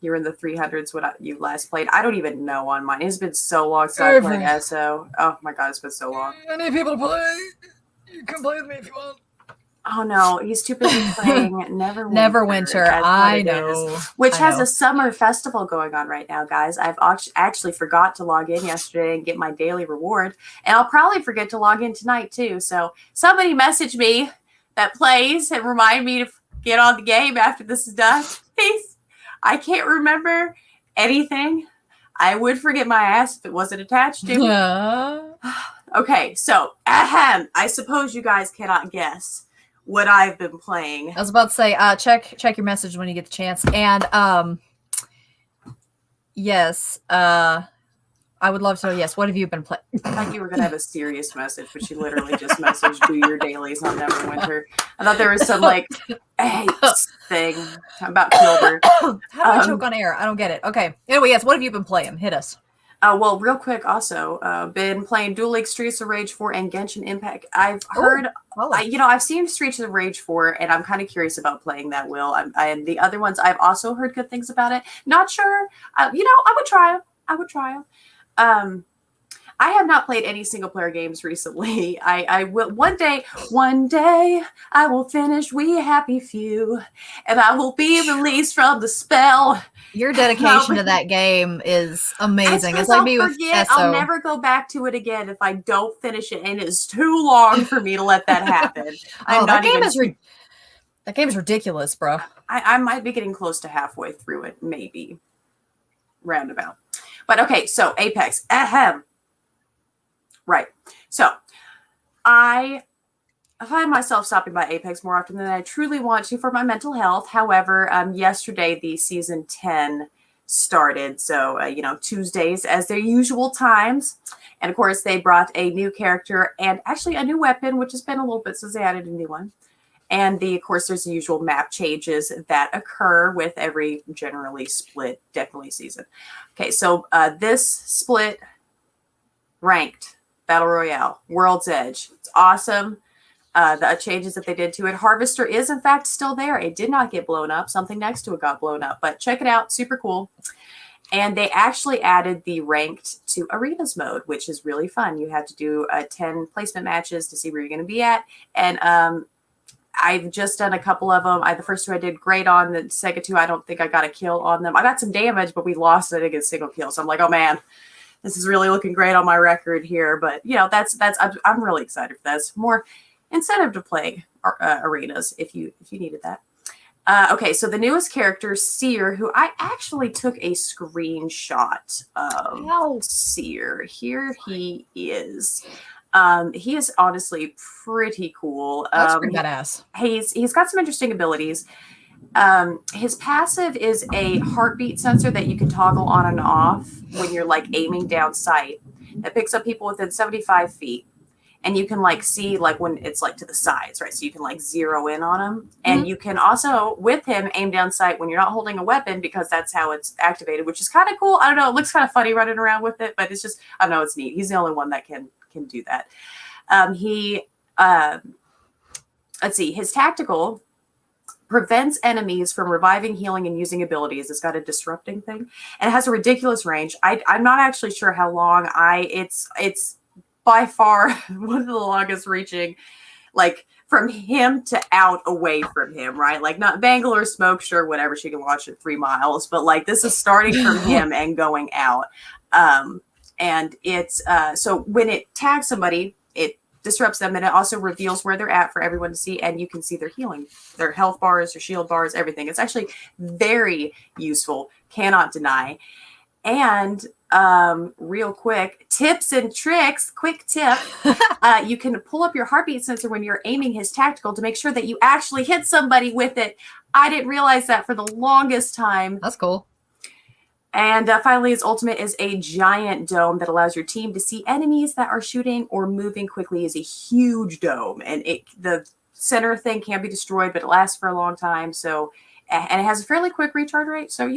You're in the 300s when you last played. I don't even know on mine. It's been so long since I played ESO. Oh my God, it's been so long. I need people to play. You can play with me if you want. Oh no, he's too busy playing Neverwinter. I know. Which has a summer festival going on right now, guys. I've actually forgot to log in yesterday and get my daily reward. And I'll probably forget to log in tonight too. So somebody message me that plays and remind me to get on the game after this is done. Please. I can't remember anything. I would forget my ass if it wasn't attached to. Yeah. Okay, so I suppose you guys cannot guess what I've been playing. I was about to say, check your message when you get the chance. And yes, I would love to know, yes, what have you been playing? I thought you were going to have a serious message, but she literally just messaged do your dailies on Neverwinter. I thought there was some like, hey, thing about Kilder. How do I choke on air? I don't get it. Okay. Anyway, yes, what have you been playing? Hit us. Well, real quick, also, been playing Dual League Streets of Rage 4 and Genshin Impact. I've heard, I've seen Streets of Rage 4, and I'm kind of curious about playing that, Will. And the other ones, I've also heard good things about it. Not sure. I would try them. I have not played any single player games recently. I will one day I will finish We Happy Few, and I will be released from the spell. Your dedication to that game is amazing. It's like me with SO. I'll never go back to it again if I don't finish it, and it's too long for me to let that happen. That game is ridiculous, bro. I might be getting close to halfway through it, maybe roundabout. But okay, so Apex. Ahem. Right. So I find myself stopping by Apex more often than I truly want to for my mental health. However, yesterday the season 10 started. So, Tuesdays as their usual times. And of course, they brought a new character and actually a new weapon, which has been a little bit since they added a new one. And of course, there's the usual map changes that occur with every generally split, definitely season. Okay, so this split ranked Battle Royale, World's Edge. It's awesome. The changes that they did to it. Harvester is, in fact, still there. It did not get blown up. Something next to it got blown up. But check it out. Super cool. And they actually added the ranked to arenas mode, which is really fun. You have to do 10 placement matches to see where you're going to be at. And I've just done a couple of them. The first two I did great on. The second two, I don't think I got a kill on them. I got some damage, but we lost. I didn't get a single kill. So I'm like, oh, man. This is really looking great on my record here, but I'm really excited for this. More incentive to play arenas if you needed that. Okay, so the newest character, Seer, who I actually took a screenshot of. Seer, here he is. He is honestly pretty cool. That's pretty badass. He's got some interesting abilities. His passive is a heartbeat sensor that you can toggle on and off when you're like aiming down sight. That picks up people within 75 feet. And you can like see like when it's like to the sides, right? So you can like zero in on him. And you can also, with him, aim down sight when you're not holding a weapon because that's how it's activated, which is kind of cool. I don't know. It looks kind of funny running around with it, but it's just, I don't know. It's neat. He's the only one that can do that. Let's see. His tactical prevents enemies from reviving, healing, and using abilities. It's got a disrupting thing. And it has a ridiculous range. I'm not actually sure how long. It's by far one of the longest reaching, like from him to out away from him, right? Like not Bangalore smoke, sure, whatever, she can launch it 3 miles, but like this is starting from him and going out. And it's so when it tags somebody, it disrupts them, and it also reveals where they're at for everyone to see, and you can see their healing, their health bars, their shield bars, everything. It's actually very useful, cannot deny. And real quick tips and tricks, quick tip, you can pull up your heartbeat sensor when you're aiming his tactical to make sure that you actually hit somebody with it. I didn't realize that for the longest time. That's cool. And finally, his ultimate is a giant dome that allows your team to see enemies that are shooting or moving quickly. Is a huge dome, and the center thing can be destroyed, but it lasts for a long time. So, and it has a fairly quick recharge rate. So,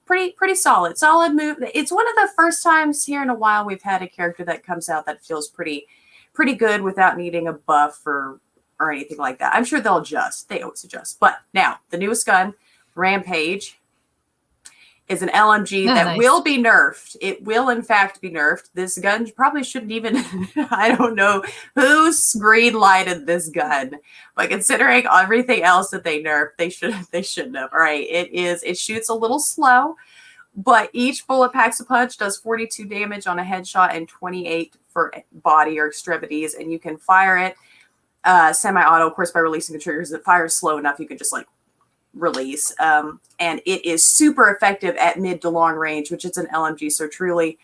pretty solid move. It's one of the first times here in a while we've had a character that comes out that feels pretty good without needing a buff or anything like that. I'm sure they'll adjust. They always adjust. But now the newest gun, Rampage, is an LMG that will be nerfed. It will, in fact, be nerfed. This gun probably shouldn't even, I don't know who's green lighted this gun, but considering everything else that they nerfed, they shouldn't have. All right. It shoots a little slow, but each bullet packs a punch, does 42 damage on a headshot and 28 for body or extremities. And you can fire it semi-auto, of course, by releasing the triggers. It fires slow enough. You can just like release, and it is super effective at mid to long range, which it's an LMG. So truly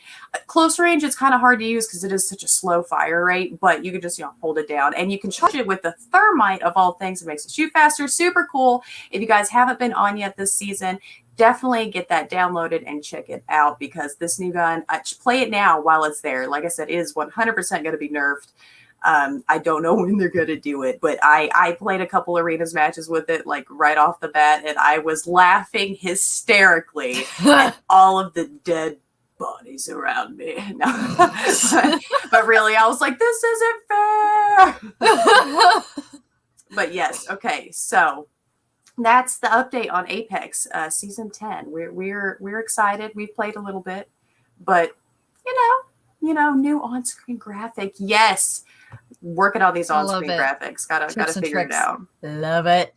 close range, it's kind of hard to use because it is such a slow fire rate, but you can just hold it down, and you can charge it with the thermite of all things. It makes it shoot faster. Super cool. If you guys haven't been on yet this season, definitely get that downloaded and check it out, because this new gun, play it now while it's there. Like I said, it is 100% going to be nerfed. I don't know when they're going to do it, but I played a couple arenas matches with it, like right off the bat, and I was laughing hysterically at all of the dead bodies around me. No. but really, I was like, this isn't fair. But yes, okay, so that's the update on Apex Season 10. We're excited. We've played a little bit, but you know, new on-screen graphic. Yes, working on these on-screen graphics. Gotta figure it out. Love it.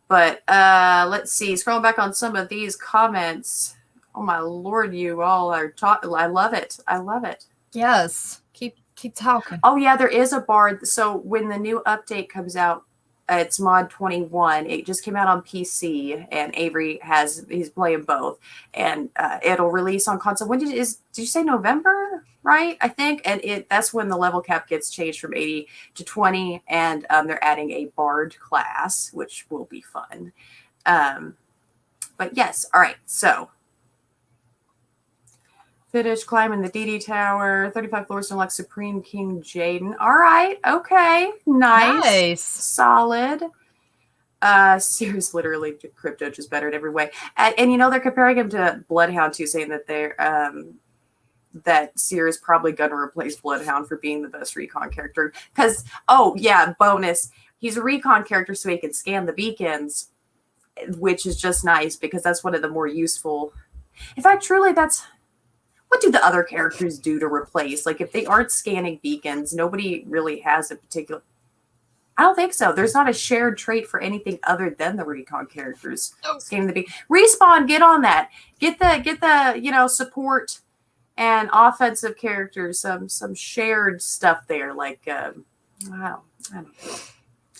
But let's see. Scrolling back on some of these comments. Oh my Lord, you all are talking. I love it. I love it. Yes. Keep talking. Oh yeah, there is a bard. So when the new update comes out, it's mod 21. It just came out on PC, and Avery he's playing both, and it'll release on console. When did you say November? Right, I think, and that's when the level cap gets changed from 80 to 20, and they're adding a bard class, which will be fun. But yes, all right, so. Finish climbing the DD Tower, 35 floors to elect Supreme King Jaden. All right, okay, nice. Solid. Sears literally Crypto just better in every way, and you know they're comparing him to Bloodhound too, saying that they're that Sears is probably gonna replace Bloodhound for being the best recon character. Because bonus, he's a recon character so he can scan the beacons, which is just nice because that's one of the more useful. In fact, truly, that's. What do the other characters do to replace? Like, if they aren't scanning beacons, nobody really has a particular... I don't think so. There's not a shared trait for anything other than the recon characters. Scanning the beacon. Respawn, get on that. Get the support and offensive characters, some shared stuff there. Like,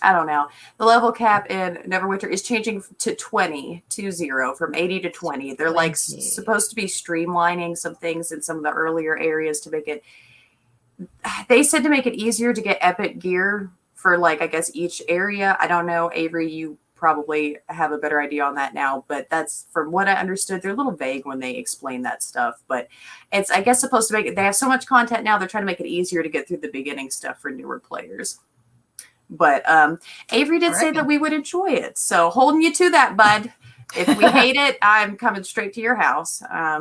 I don't know. The level cap in Neverwinter is changing to 20 from 80 to 20. They're like supposed to be streamlining some things in some of the earlier areas to make it. They said to make it easier to get epic gear for, like, I guess each area. I don't know, Avery, you probably have a better idea on that now, but that's from what I understood. They're a little vague when they explain that stuff, but it's, I guess, supposed to make it. They have so much content now. They're trying to make it easier to get through the beginning stuff for newer players. But Avery did say that we would enjoy it. So holding you to that, bud. If we hate it, I'm coming straight to your house. I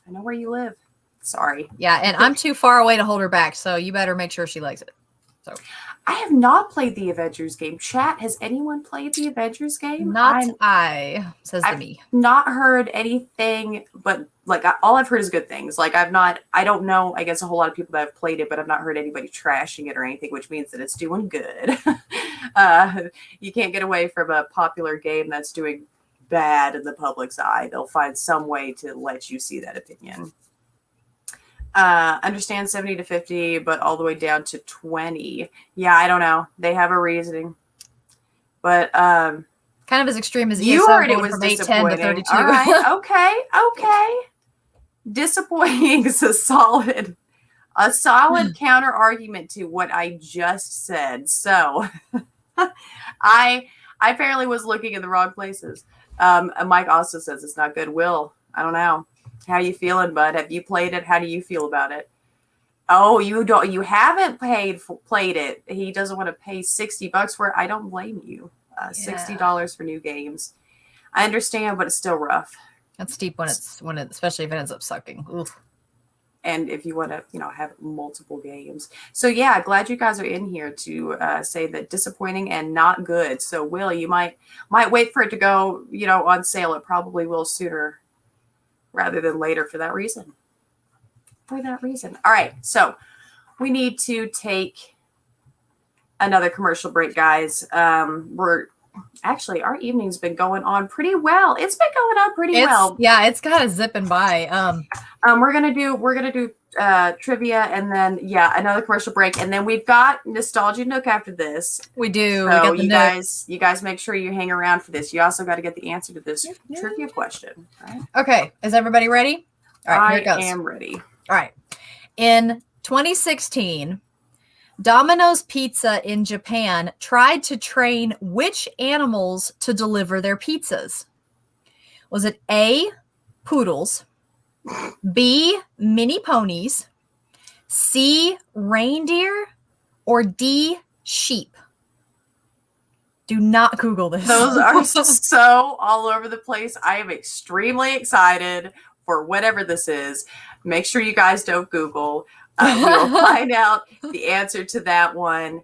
know where you live. Sorry. Yeah, and I'm too far away to hold her back, so you better make sure she likes it. So I have not played the Avengers game. Chat, has anyone played the Avengers game? Says I've to me. Not heard anything, but like all I've heard is good things. Like I don't know, I guess a whole lot of people that have played it, but I've not heard anybody trashing it or anything, which means that it's doing good. You can't get away from a popular game that's doing bad in the public's eye. They'll find some way to let you see that opinion. Understand 70 to 50, but all the way down to 20. Yeah, I don't know. They have a reasoning. But kind of as extreme as you heard it was from disappointing. 810 to 32. All right, okay. Disappointing is a solid counter argument to what I just said. So I apparently was looking in the wrong places. Mike also says it's not good. Will, I don't know. How you feeling, bud? Have you played it? How do you feel about it? Oh, you haven't played it. He doesn't want to pay $60 for it. I don't blame you. $60 for new games. I understand, but it's still rough. That's steep especially if it ends up sucking. Oof. And if you want to, have multiple games. So yeah, glad you guys are in here to say that disappointing and not good. So Will, you might wait for it to go, on sale. It probably will sooner rather than later for that reason. All right, so we need to take another commercial break, guys. Our evening's been going on pretty well. It's been going on pretty well. Yeah, it's kind of zipping by. We're gonna do trivia and then another commercial break, and then we've got Nostalgia Nook after this. We do. So you guys make sure you hang around for this. You also got to get the answer to this trivia question. Right? Okay, is everybody ready? All right, here it goes. I am ready. All right. In 2016, Domino's Pizza in Japan tried to train which animals to deliver their pizzas? Was it A, poodles, B, mini ponies, C, reindeer, or D, sheep? Do not Google this. Those are so all over the place. I am extremely excited for whatever this is. Make sure you guys don't Google. We'll find out the answer to that one.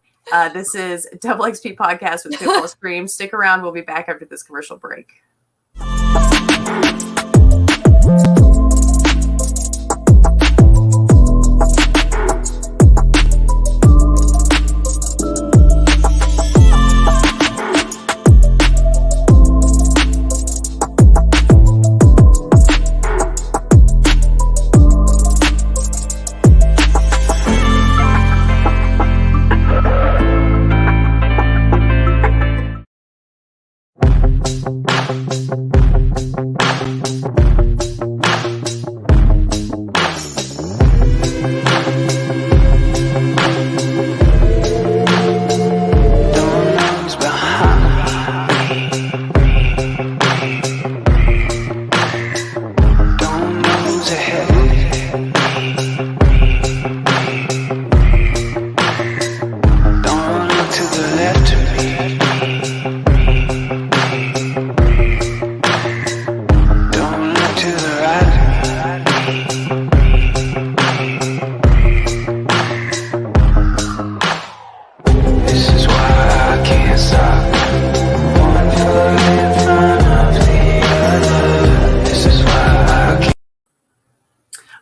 This is Double XP Podcast with Pitbull Scream. Stick around. We'll be back after this commercial break.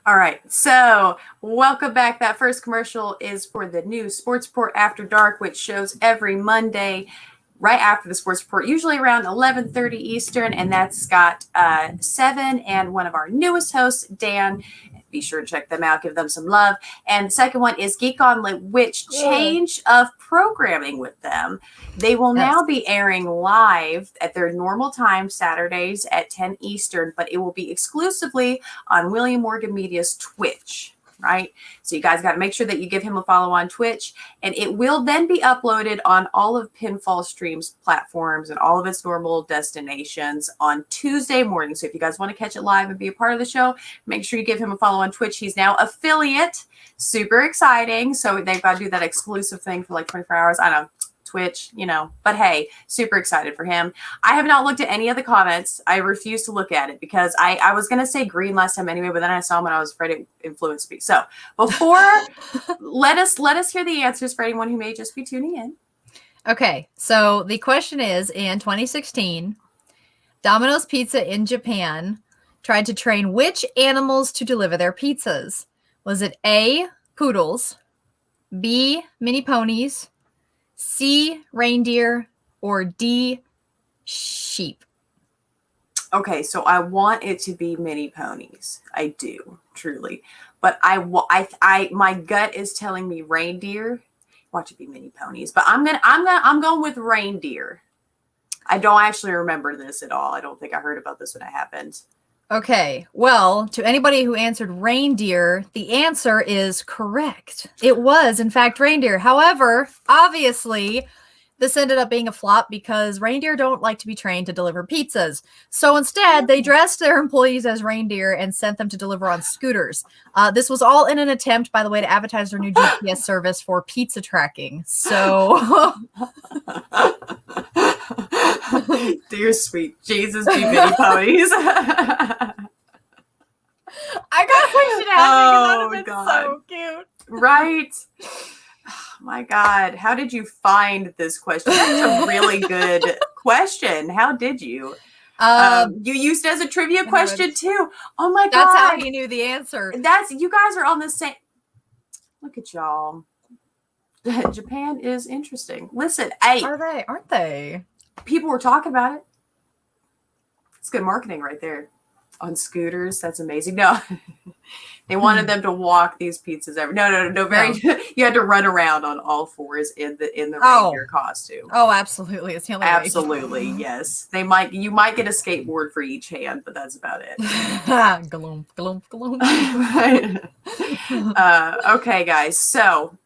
All right, so welcome back. That first commercial is for the new Sports Report After Dark, which shows every Monday right after the Sports Report, usually around 11:30 Eastern, and that's got Seven and one of our newest hosts, Dan. Be sure to check them out, give them some love. And the second one is Geek on Lit, which change of programming with them. They will now be airing live at their normal time, Saturdays at 10 Eastern, but it will be exclusively on William Morgan Media's Twitch, right? So you guys got to make sure that you give him a follow on Twitch, and it will then be uploaded on all of Pinfall Stream's platforms and all of its normal destinations on Tuesday morning. So if you guys want to catch it live and be a part of the show, make sure you give him a follow on Twitch. He's now affiliate. Super exciting. So they've got to do that exclusive thing for like 24 hours. I don't know. Twitch, but hey, super excited for him. I have not looked at any of the comments. I refuse to look at it because I was going to say green last time anyway, but then I saw him and I was afraid it influenced me. So before, let us hear the answers for anyone who may just be tuning in. Okay, so the question is, in 2016, Domino's Pizza in Japan tried to train which animals to deliver their pizzas? Was it A, poodles, B, mini ponies, C, reindeer, or D, sheep? Okay, so I want it to be mini ponies. I do, truly. But my gut is telling me reindeer. Want it to be mini ponies, but I'm going with reindeer. I don't actually remember this at all. I don't think I heard about this when it happened. Okay, well, to anybody who answered reindeer, the answer is correct. It was, in fact, reindeer. However, obviously, this ended up being a flop because reindeer don't like to be trained to deliver pizzas. So instead, they dressed their employees as reindeer and sent them to deliver on scooters. This was all in an attempt, by the way, to advertise their new GPS service for pizza tracking. So... Dear sweet Jesus, be mini ponies. I gotta push it out because that would have been so cute. Right? Oh, my God. How did you find this question? That's a really good question. How did you? You used it as a trivia question too. Oh my God. That's how you knew the answer. You guys are on the same. Look at y'all. Japan is interesting. Listen, Aren't they? People were talking about it. It's good marketing right there. On scooters, that's amazing. No, they wanted them to walk these pizzas over. No. You had to run around on all fours in the reindeer costume. Oh, absolutely. It's the only absolutely, yes. You might get a skateboard for each hand, but that's about it. Gloom, gloom, gloom. Okay, guys. So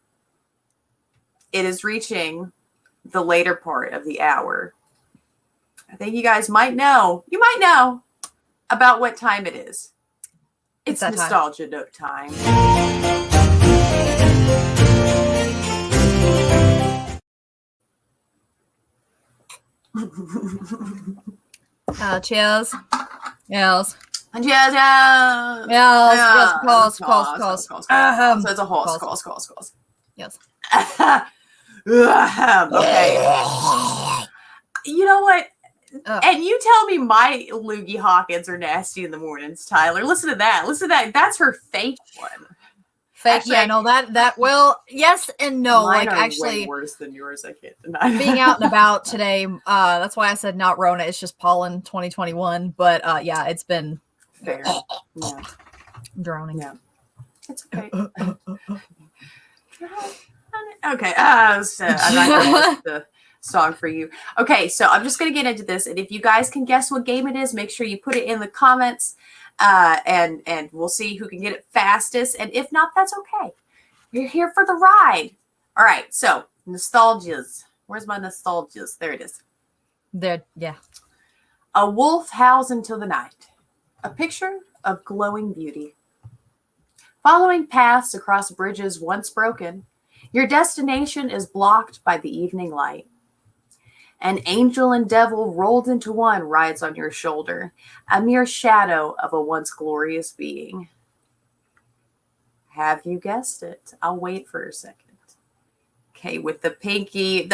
it is reaching the later part of the hour. I think you guys might know. You might know. about what time it is. It's that time. nostalgia note time. Cheers. Yes. Yes. Yes. Calls. So it's a horse. Calls. Yes. Okay. You know what? And you tell me my loogie Hawkins are nasty in the mornings, Tyler. Listen to that. That's her fake one. Fake. Actually, yeah, no, that well, yes and no. Mine like are actually way worse than yours. I can't deny. Being out and about today, that's why I said not Rona. It's just pollen 2021. But yeah, it's been fair. Yeah. I'm drowning. Yeah. It's okay. Okay. I'm not gonna list the song for you. Okay, so I'm just gonna get into this, and if you guys can guess what game it is, make sure you put it in the comments, and we'll see who can get it fastest. And if not, that's okay. You're here for the ride. All right. So nostalgias. Where's my nostalgias? There it is. There. Yeah. A wolf howls into the night. A picture of glowing beauty. Following paths across bridges once broken, your destination is blocked by the evening light. An angel and devil rolled into one rides on your shoulder, a mere shadow of a once glorious being. Have you guessed it? I'll wait for a second. Okay, with the pinky.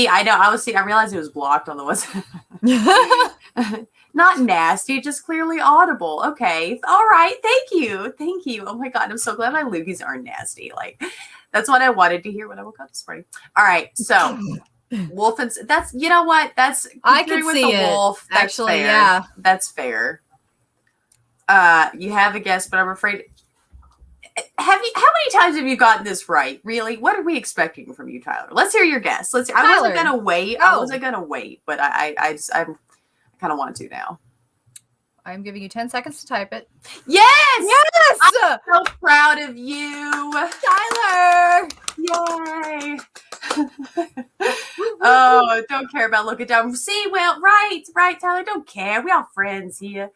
I know. I realized it was blocked on the website. Not nasty, just clearly audible. Okay. All right. Thank you. Oh my God. I'm so glad my loogies aren't nasty. Like, that's what I wanted to hear when I woke up this morning. All right. So, wolf and that's, you know what? That's, I can with see the wolf. It. That's actually, fair. yeah. That's fair. You have a guess, but I'm afraid. How many times have you gotten this right? Really? What are we expecting from you, Tyler? Let's hear your guess. I wasn't gonna wait. Oh. I wasn't gonna wait, but I kind of want to now. I'm giving you 10 seconds to type it. Yes! I'm so proud of you, Tyler. Yay! Oh, don't care about looking down. See, well, right, Tyler. Don't care. We all friends here.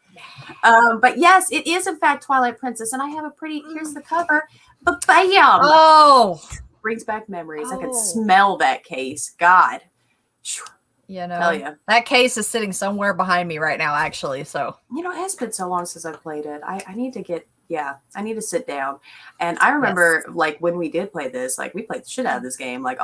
But yes, it is in fact Twilight Princess, and I have a pretty. Here's the cover. But bam! Oh, brings back memories. I could smell that case. God. You know, tell you. That case is sitting somewhere behind me right now, actually. So it has been so long since I played it. I need to get. Yeah, I need to sit down. And I remember like when we did play this, like we played the shit out of this game. Like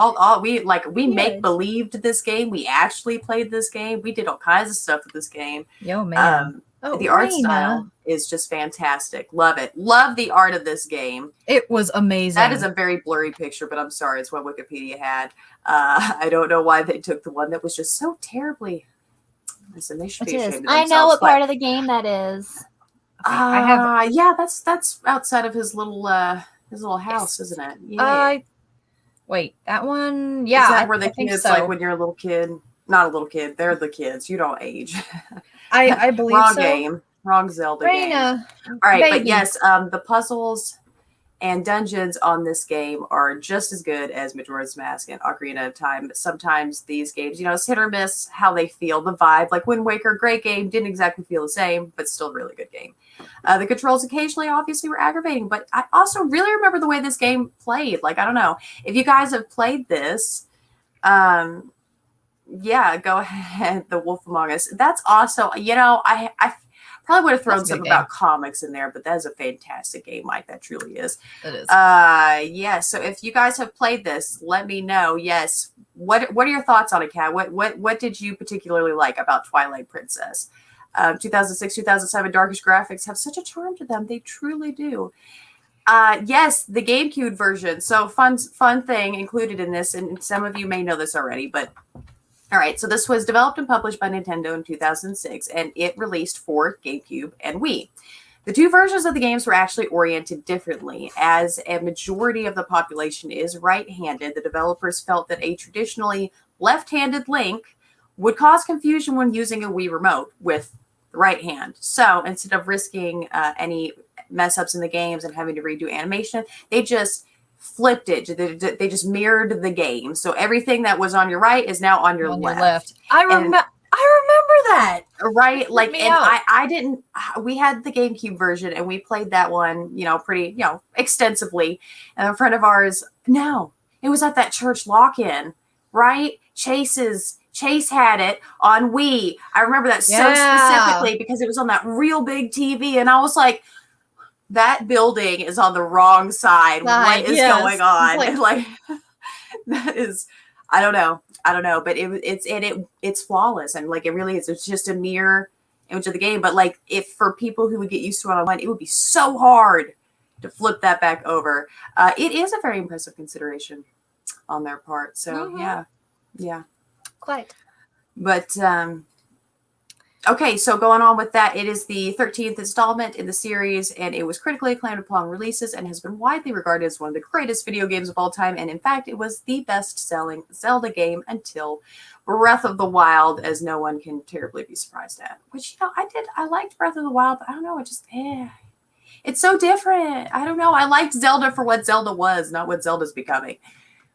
we make believed this game. We actually played this game. We did all kinds of stuff with this game. Yo, man. The art style is just fantastic. Love it. Love the art of this game. It was amazing. That is a very blurry picture, but I'm sorry. It's what Wikipedia had. I don't know why they took the one that was just so terribly. Listen, they should be ashamed of themselves. I know what part of the game that is. Yeah, that's outside of his little house, isn't it? Yeah. Wait, that one. Yeah, is that where the kids so. Like when you're a little kid? Not a little kid. They're the kids. You don't age. I believe wrong so. game. Wrong Zelda Raina, game. All right, baby. but yes, the puzzles and dungeons on this game are just as good as Majora's Mask and Ocarina of Time. Sometimes these games, it's hit or miss how they feel, the vibe. Like Wind Waker, great game, didn't exactly feel the same, but still really good game. The controls occasionally obviously were aggravating, but I also really remember the way this game played. Like, I don't know. If you guys have played this, yeah, go ahead. The Wolf Among Us. That's also, I probably would have thrown something about comics in there, but that is a fantastic game, Mike. That truly is. It is. Yeah. So if you guys have played this, let me know. Yes. What are your thoughts on it, Kat? What did you particularly like about Twilight Princess? 2006, 2007 darkish graphics have such a charm to them. They truly do. Yes, the GameCube version. So fun thing included in this, and some of you may know this already, but all right. So this was developed and published by Nintendo in 2006, and it released for GameCube and Wii. The two versions of the games were actually oriented differently. As a majority of the population is right-handed, the developers felt that a traditionally left-handed Link would cause confusion when using a Wii remote with the right hand. So instead of risking any mess-ups in the games and having to redo animation, they just flipped it. They just mirrored the game. So everything that was on your right is now on your left. I remember that. Right? Like, me and out. I didn't, we had the GameCube version and we played that one, pretty, extensively. And a friend of ours, no, it was at that church lock-in, right? Chase had it on Wii. I remember that so specifically because it was on that real big TV. And I was like, that building is on the wrong side. What is going on? Like that is, I don't know, but it's flawless, and like it really is. It's just a mirror image of the game. But like, if for people who would get used to it online, it would be so hard to flip that back over. It is a very impressive consideration on their part. So yeah, quite. But okay, so going on with that, it is the 13th installment in the series, and it was critically acclaimed upon releases and has been widely regarded as one of the greatest video games of all time. And in fact, it was the best-selling Zelda game until Breath of the Wild, as no one can terribly be surprised at. Which, I liked Breath of the Wild, but I don't know, it's so different. I don't know. I liked Zelda for what Zelda was, not what Zelda's becoming.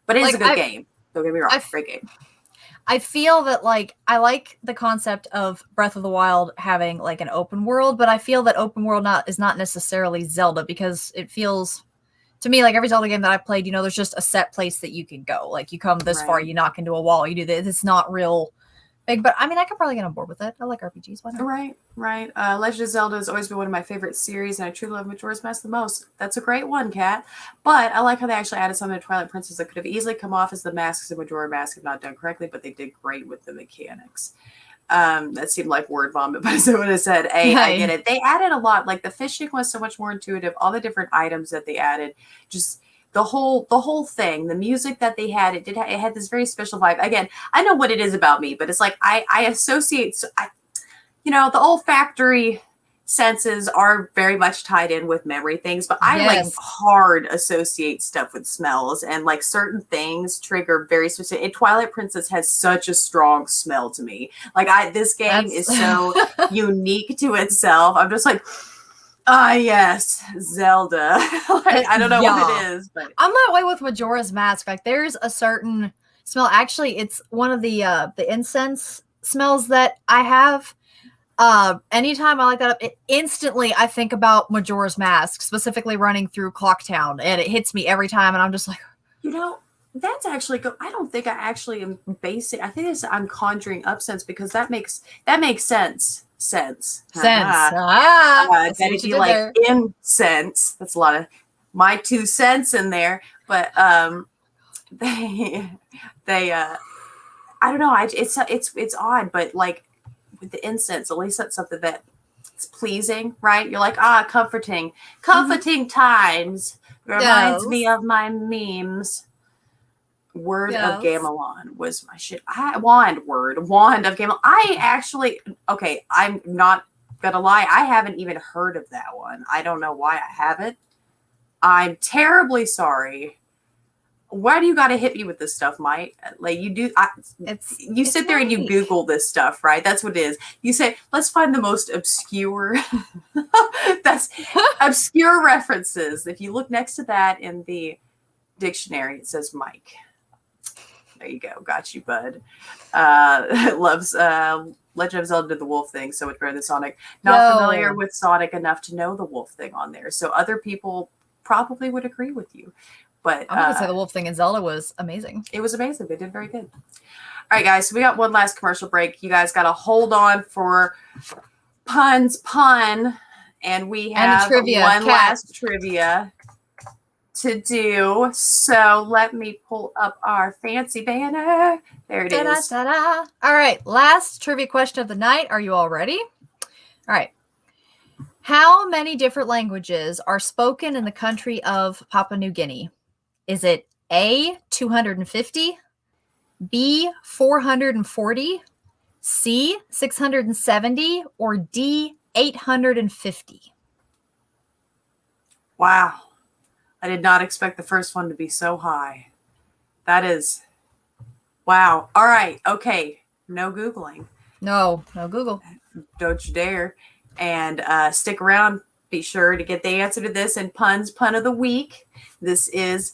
But it is a good game. Don't get me wrong, great game. I feel that, like, I like the concept of Breath of the Wild having, like, an open world, but I feel that open world is not necessarily Zelda, because it feels, to me, like every Zelda game that I've played, there's just a set place that you can go. Like, you come this far, you knock into a wall, you do this. It's not real big, but I mean, I could probably get on board with it. I like RPGs. Why not? Right. Legend of Zelda has always been one of my favorite series, and I truly love Majora's Mask the most. That's a great one, Kat. But I like how they actually added something to Twilight Princess that could have easily come off as the masks of Majora Mask if not done correctly, but they did great with the mechanics. That seemed like word vomit, but as I would have said, I get it. They added a lot. Like, the fishing was so much more intuitive. All the different items that they added, just the whole thing, the music that they had, it had this very special vibe. Again, I know what it is about me, but it's like I associate, the olfactory senses are very much tied in with memory things, but I like hard associate stuff with smells, and like certain things trigger very specific. And Twilight Princess has such a strong smell to me. Like this game is so unique to itself. I'm just like, yes, Zelda. Like, I don't know what it is, but I'm that way with Majora's Mask. Like, there's a certain smell. Actually, it's one of the incense smells that I have. Anytime I light that up, instantly I think about Majora's Mask, specifically running through Clocktown, and it hits me every time, and I'm just like, that's actually good. I don't think I actually am basing. I think I'm conjuring up sense, because that makes sense. That'd be like incense. That's a lot of my 2 cents in there, but they I don't know. It's odd, but like with the incense, at least that's something that it's pleasing, right? You're like, comforting times reminds me of my memes. Word of Gamelon was my shit. Wand of Gamelon. I actually, I'm not gonna lie, I haven't even heard of that one. I don't know why I haven't. I'm terribly sorry. Why do you got to hit me with this stuff, Mike? Like, you do. You sit there and you Google this stuff, right? That's what it is. You say, let's find the most obscure. That's obscure references. If you look next to that in the dictionary, it says Mike. There you go. Got you, bud. Loves Legend of Zelda did the wolf thing so much better than Sonic. Not familiar with Sonic enough to know the wolf thing on there. So other people probably would agree with you. But I'm going to say the wolf thing in Zelda was amazing. It was amazing. They did very good. All right, guys. So we got one last commercial break. You guys got to hold on for pun. And we have one last trivia to do. So let me pull up our fancy banner. There it is. Ta-da. All right. Last trivia question of the night. Are you all ready? All right. How many different languages are spoken in the country of Papua New Guinea? Is it A, 250, B, 440, C, 670, or D, 850? Wow. I did not expect the first one to be so high. That is, wow. All right. Okay. No Googling. No Google. Don't you dare. And stick around. Be sure to get the answer to this and pun of the week. This is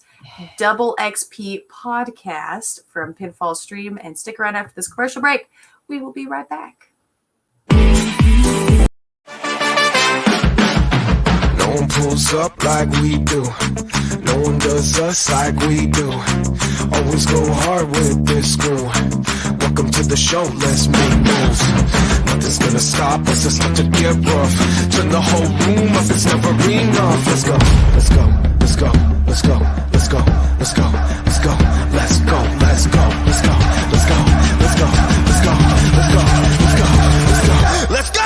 DoubleXP Podcast from Pinfall Stream. And stick around after this commercial break. We will be right back. one pulls up like we do. No one does us like we do. Always go hard with this crew. Welcome to the show, let's make moves. Nothing's gonna stop us, it's not to get rough. Turn the whole room up, it's never enough. Let's go, let's go, let's go, let's go, let's go, let's go, let's go, let's go, let's go, let's go, let's go, let's go, let's go, let's go, let's go, let's go, let's go.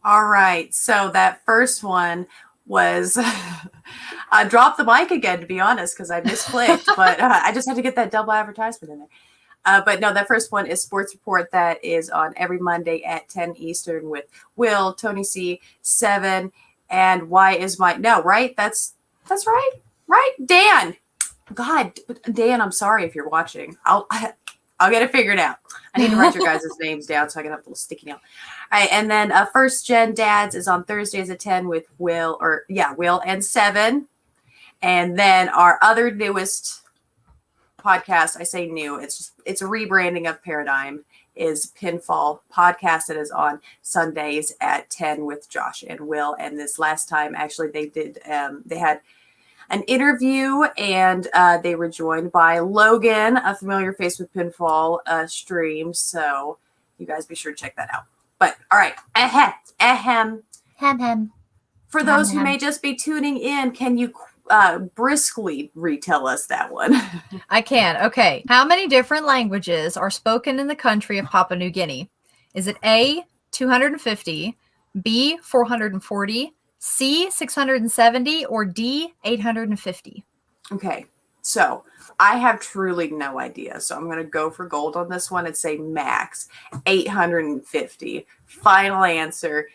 All right. So that first one was I dropped the mic again, to be honest, because I misclicked, but I just had to get that double advertisement in there. But no, that first one is Sports Report. That is on every Monday at 10 Eastern with Will, Tony C, Seven, and Why Is My No, right? That's right. Right? Dan. God, Dan, I'm sorry if you're watching. I'll get it figured out. I need to write your guys' names down so I can have a little sticky note. All right, and then First Gen Dads is on Thursdays at 10 with Will and Seven. And then our other newest podcast, I say new, it's a rebranding of Paradigm, is Pinfall Podcast. That is on Sundays at 10 with Josh and Will. And this last time, actually, they had an interview, and they were joined by Logan, a familiar face with Pinfall streams. So you guys be sure to check that out. But all right, Hem. For those who may just be tuning in, can you briskly retell us that one? I can. Okay. How many different languages are spoken in the country of Papua New Guinea? Is it A, 250, B, 440, C, 670, or D, 850? Okay, so I have truly no idea. So I'm going to go for gold on this one and say max 850. Final answer.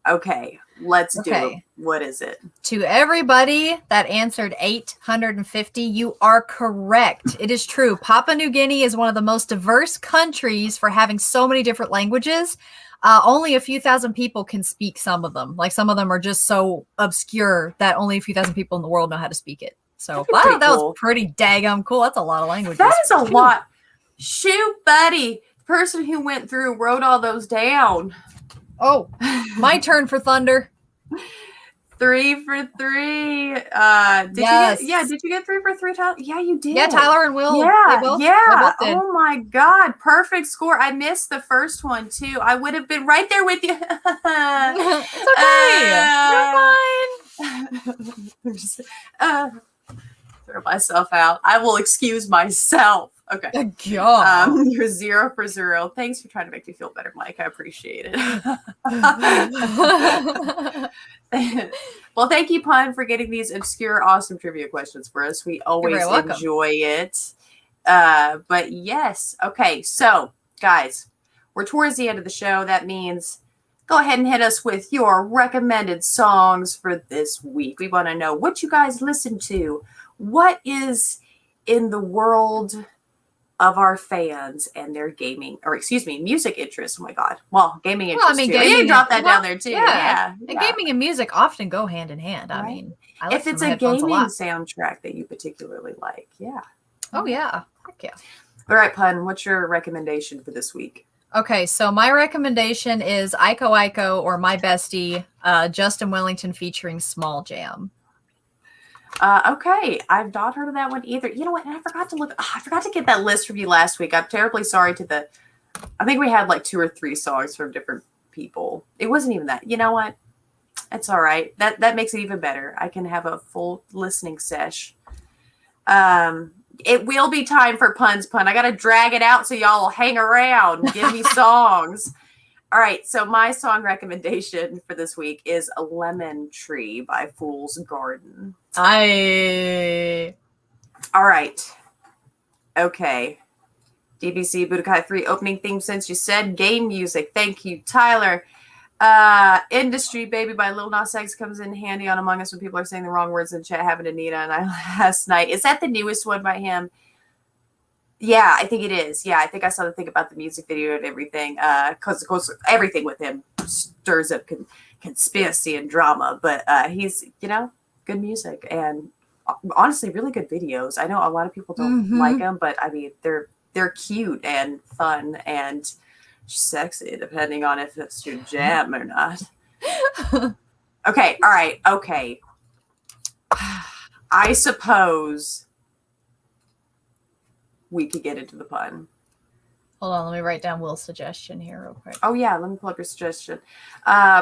Okay, let's do it. What is it? To everybody that answered 850, you are correct. It is true. Papua New Guinea is one of the most diverse countries for having so many different languages. Only a few thousand people can speak some of them. Like some of them are just so obscure that only a few thousand people in the world know how to speak it. So I thought that was pretty daggum cool. That's a lot of languages. That is a lot. Shoot, buddy. The person who went through wrote all those down. Oh, my turn for thunder. 3 for 3. Did you get 3 for 3, Tyler? Yeah, you did. Yeah, Tyler and Will. Yeah, they both did. Oh my God, perfect score. I missed the first one too. I would have been right there with you. It's okay. You're fine. Throw myself out. I will excuse myself. Okay. God. You're 0 for 0. Thanks for trying to make me feel better, Mike. I appreciate it. Well, thank you, Pun, for getting these obscure, awesome trivia questions for us. We always enjoy it. But yes. Okay. So, guys, we're towards the end of the show. That means go ahead and hit us with your recommended songs for this week. We want to know what you guys listen to. What is in the world of our fans and their music interests. Oh my God. Well, gaming interests too. You drop that down there too. Yeah. And gaming and music often go hand in hand. Right. I mean, if it's a gaming soundtrack that you particularly like. Yeah. Oh yeah. Heck yeah. All right, Pun, what's your recommendation for this week? Okay, so my recommendation is Iko Iko or My Bestie, Justin Wellington featuring Small Jam. Okay, I've not heard of that one either. You know what? And I forgot to get that list from you last week. I'm terribly sorry I think we had like 2 or 3 songs from different people. It wasn't even that. You know what? It's all right. That makes it even better. I can have a full listening sesh. It will be time for puns. I got to drag it out so y'all will hang around. Give me songs. All right. So my song recommendation for this week is "A Lemon Tree" by Fool's Garden. All right. Okay. DBC Budokai 3 opening theme since you said game music. Thank you, Tyler. Industry Baby by Lil Nas X comes in handy on Among Us when people are saying the wrong words in chat. Happened to Nita and I last night. Is that the newest one by him? Yeah, I think it is. Yeah, I think I saw the thing about the music video and everything. Because of course everything with him stirs up conspiracy and drama. But he's, good music and honestly really good videos. I know a lot of people don't like them, but I mean they're cute and fun and sexy, depending on if it's your jam or not. Okay, all right, okay. I suppose we could get into the pun. Hold on, let me write down Will's suggestion here real quick. Oh yeah, let me pull up your suggestion.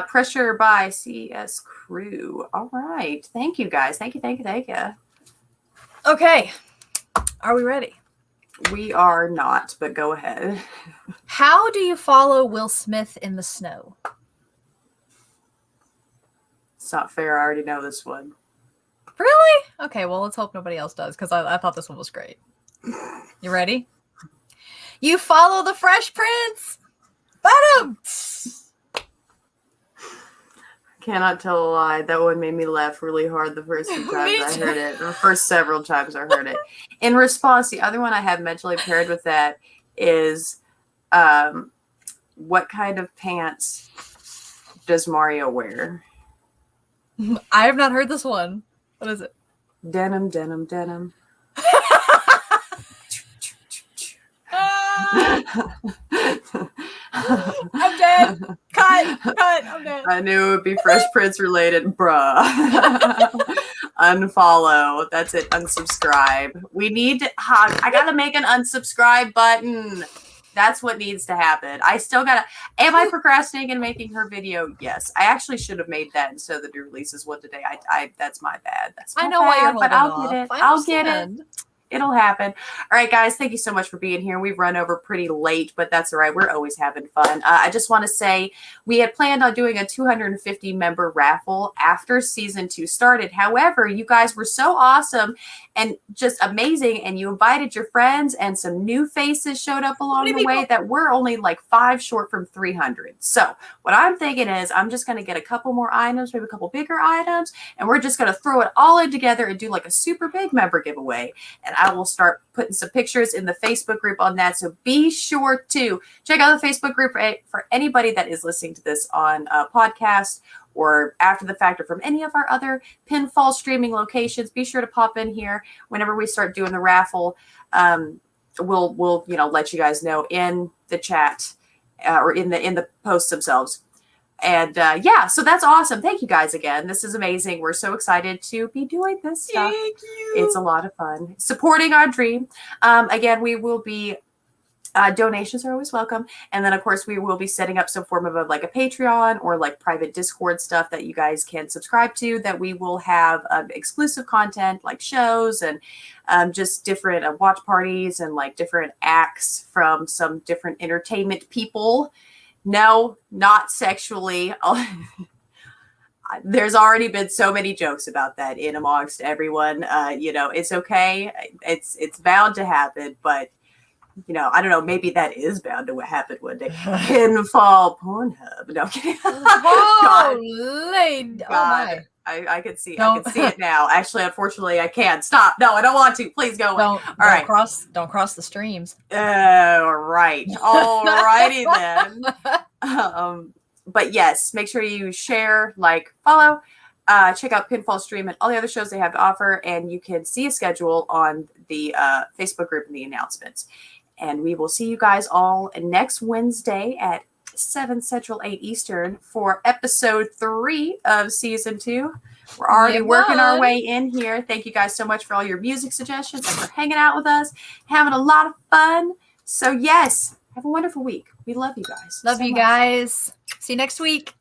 Pressure by CS Crew. All right, thank you guys. Thank you. Okay, are we ready? We are not, but go ahead. How do you follow Will Smith in the snow? It's not fair. I already know this one. Really? Okay, well, let's hope nobody else does, because I thought this one was great. You ready? You follow the Fresh Prince! Bottom! Cannot tell a lie. That one made me laugh really hard the first few times I heard it. The first several times I heard it. In response, the other one I have mentally paired with that is what kind of pants does Mario wear? I have not heard this one. What is it? Denim, denim, denim. I'm dead. Cut. I'm dead. I knew it would be Fresh Prince related, bruh. Unfollow. That's it. Unsubscribe. We need to. I gotta make an unsubscribe button. That's what needs to happen. I still gotta. Am I procrastinating in making her video? Yes. I actually should have made that instead of the new releases one today. I that's my bad. That's my I know bad, why you're holding but I'll off. get it. I I'll get it. understand. It'll happen. All right, guys, thank you so much for being here. We've run over pretty late, but that's all right. We're always having fun. I just want to say we had planned on doing a 250-member raffle after season 2 started. However, you guys were so awesome and just amazing, and you invited your friends, and some new faces showed up along the way that we're only like 5 short from 300. So what I'm thinking is I'm just going to get a couple more items, maybe a couple bigger items, and we're just going to throw it all in together and do like a super big member giveaway. And I will start putting some pictures in the Facebook group on that. So be sure to check out the Facebook group for anybody that is listening to this on a podcast or after the fact or from any of our other pinfall streaming locations. Be sure to pop in here whenever we start doing the raffle. We'll let you guys know in the chat or in the posts themselves. And so that's awesome. Thank you guys again. This is amazing. We're so excited to be doing this stuff. Thank you. It's a lot of fun. Supporting our dream. Again, we will be, donations are always welcome. And then, of course, we will be setting up some form of a Patreon or like private Discord stuff that you guys can subscribe to, that we will have exclusive content like shows and just different watch parties and like different acts from some different entertainment people. No, not sexually. There's already been so many jokes about that in amongst everyone. It's okay. It's bound to happen, but I don't know. Maybe that is bound to happen one day. Pinfall Pornhub. No, I'm kidding. God. Oh my. I can see. I can see it now. Actually, unfortunately, I can't. Stop. No, I don't want to. Please go away. Don't cross the streams. All right. All righty then. But yes, make sure you share, like, follow, check out Pinfall Stream and all the other shows they have to offer, and you can see a schedule on the Facebook group and the announcements. And we will see you guys all next Wednesday at 7 Central, 8 Eastern for episode 3 of season 2. We're already working our way in here. Thank you guys so much for all your music suggestions and for hanging out with us, having a lot of fun. So yes, have a wonderful week. We love you guys. Love you guys. See you next week.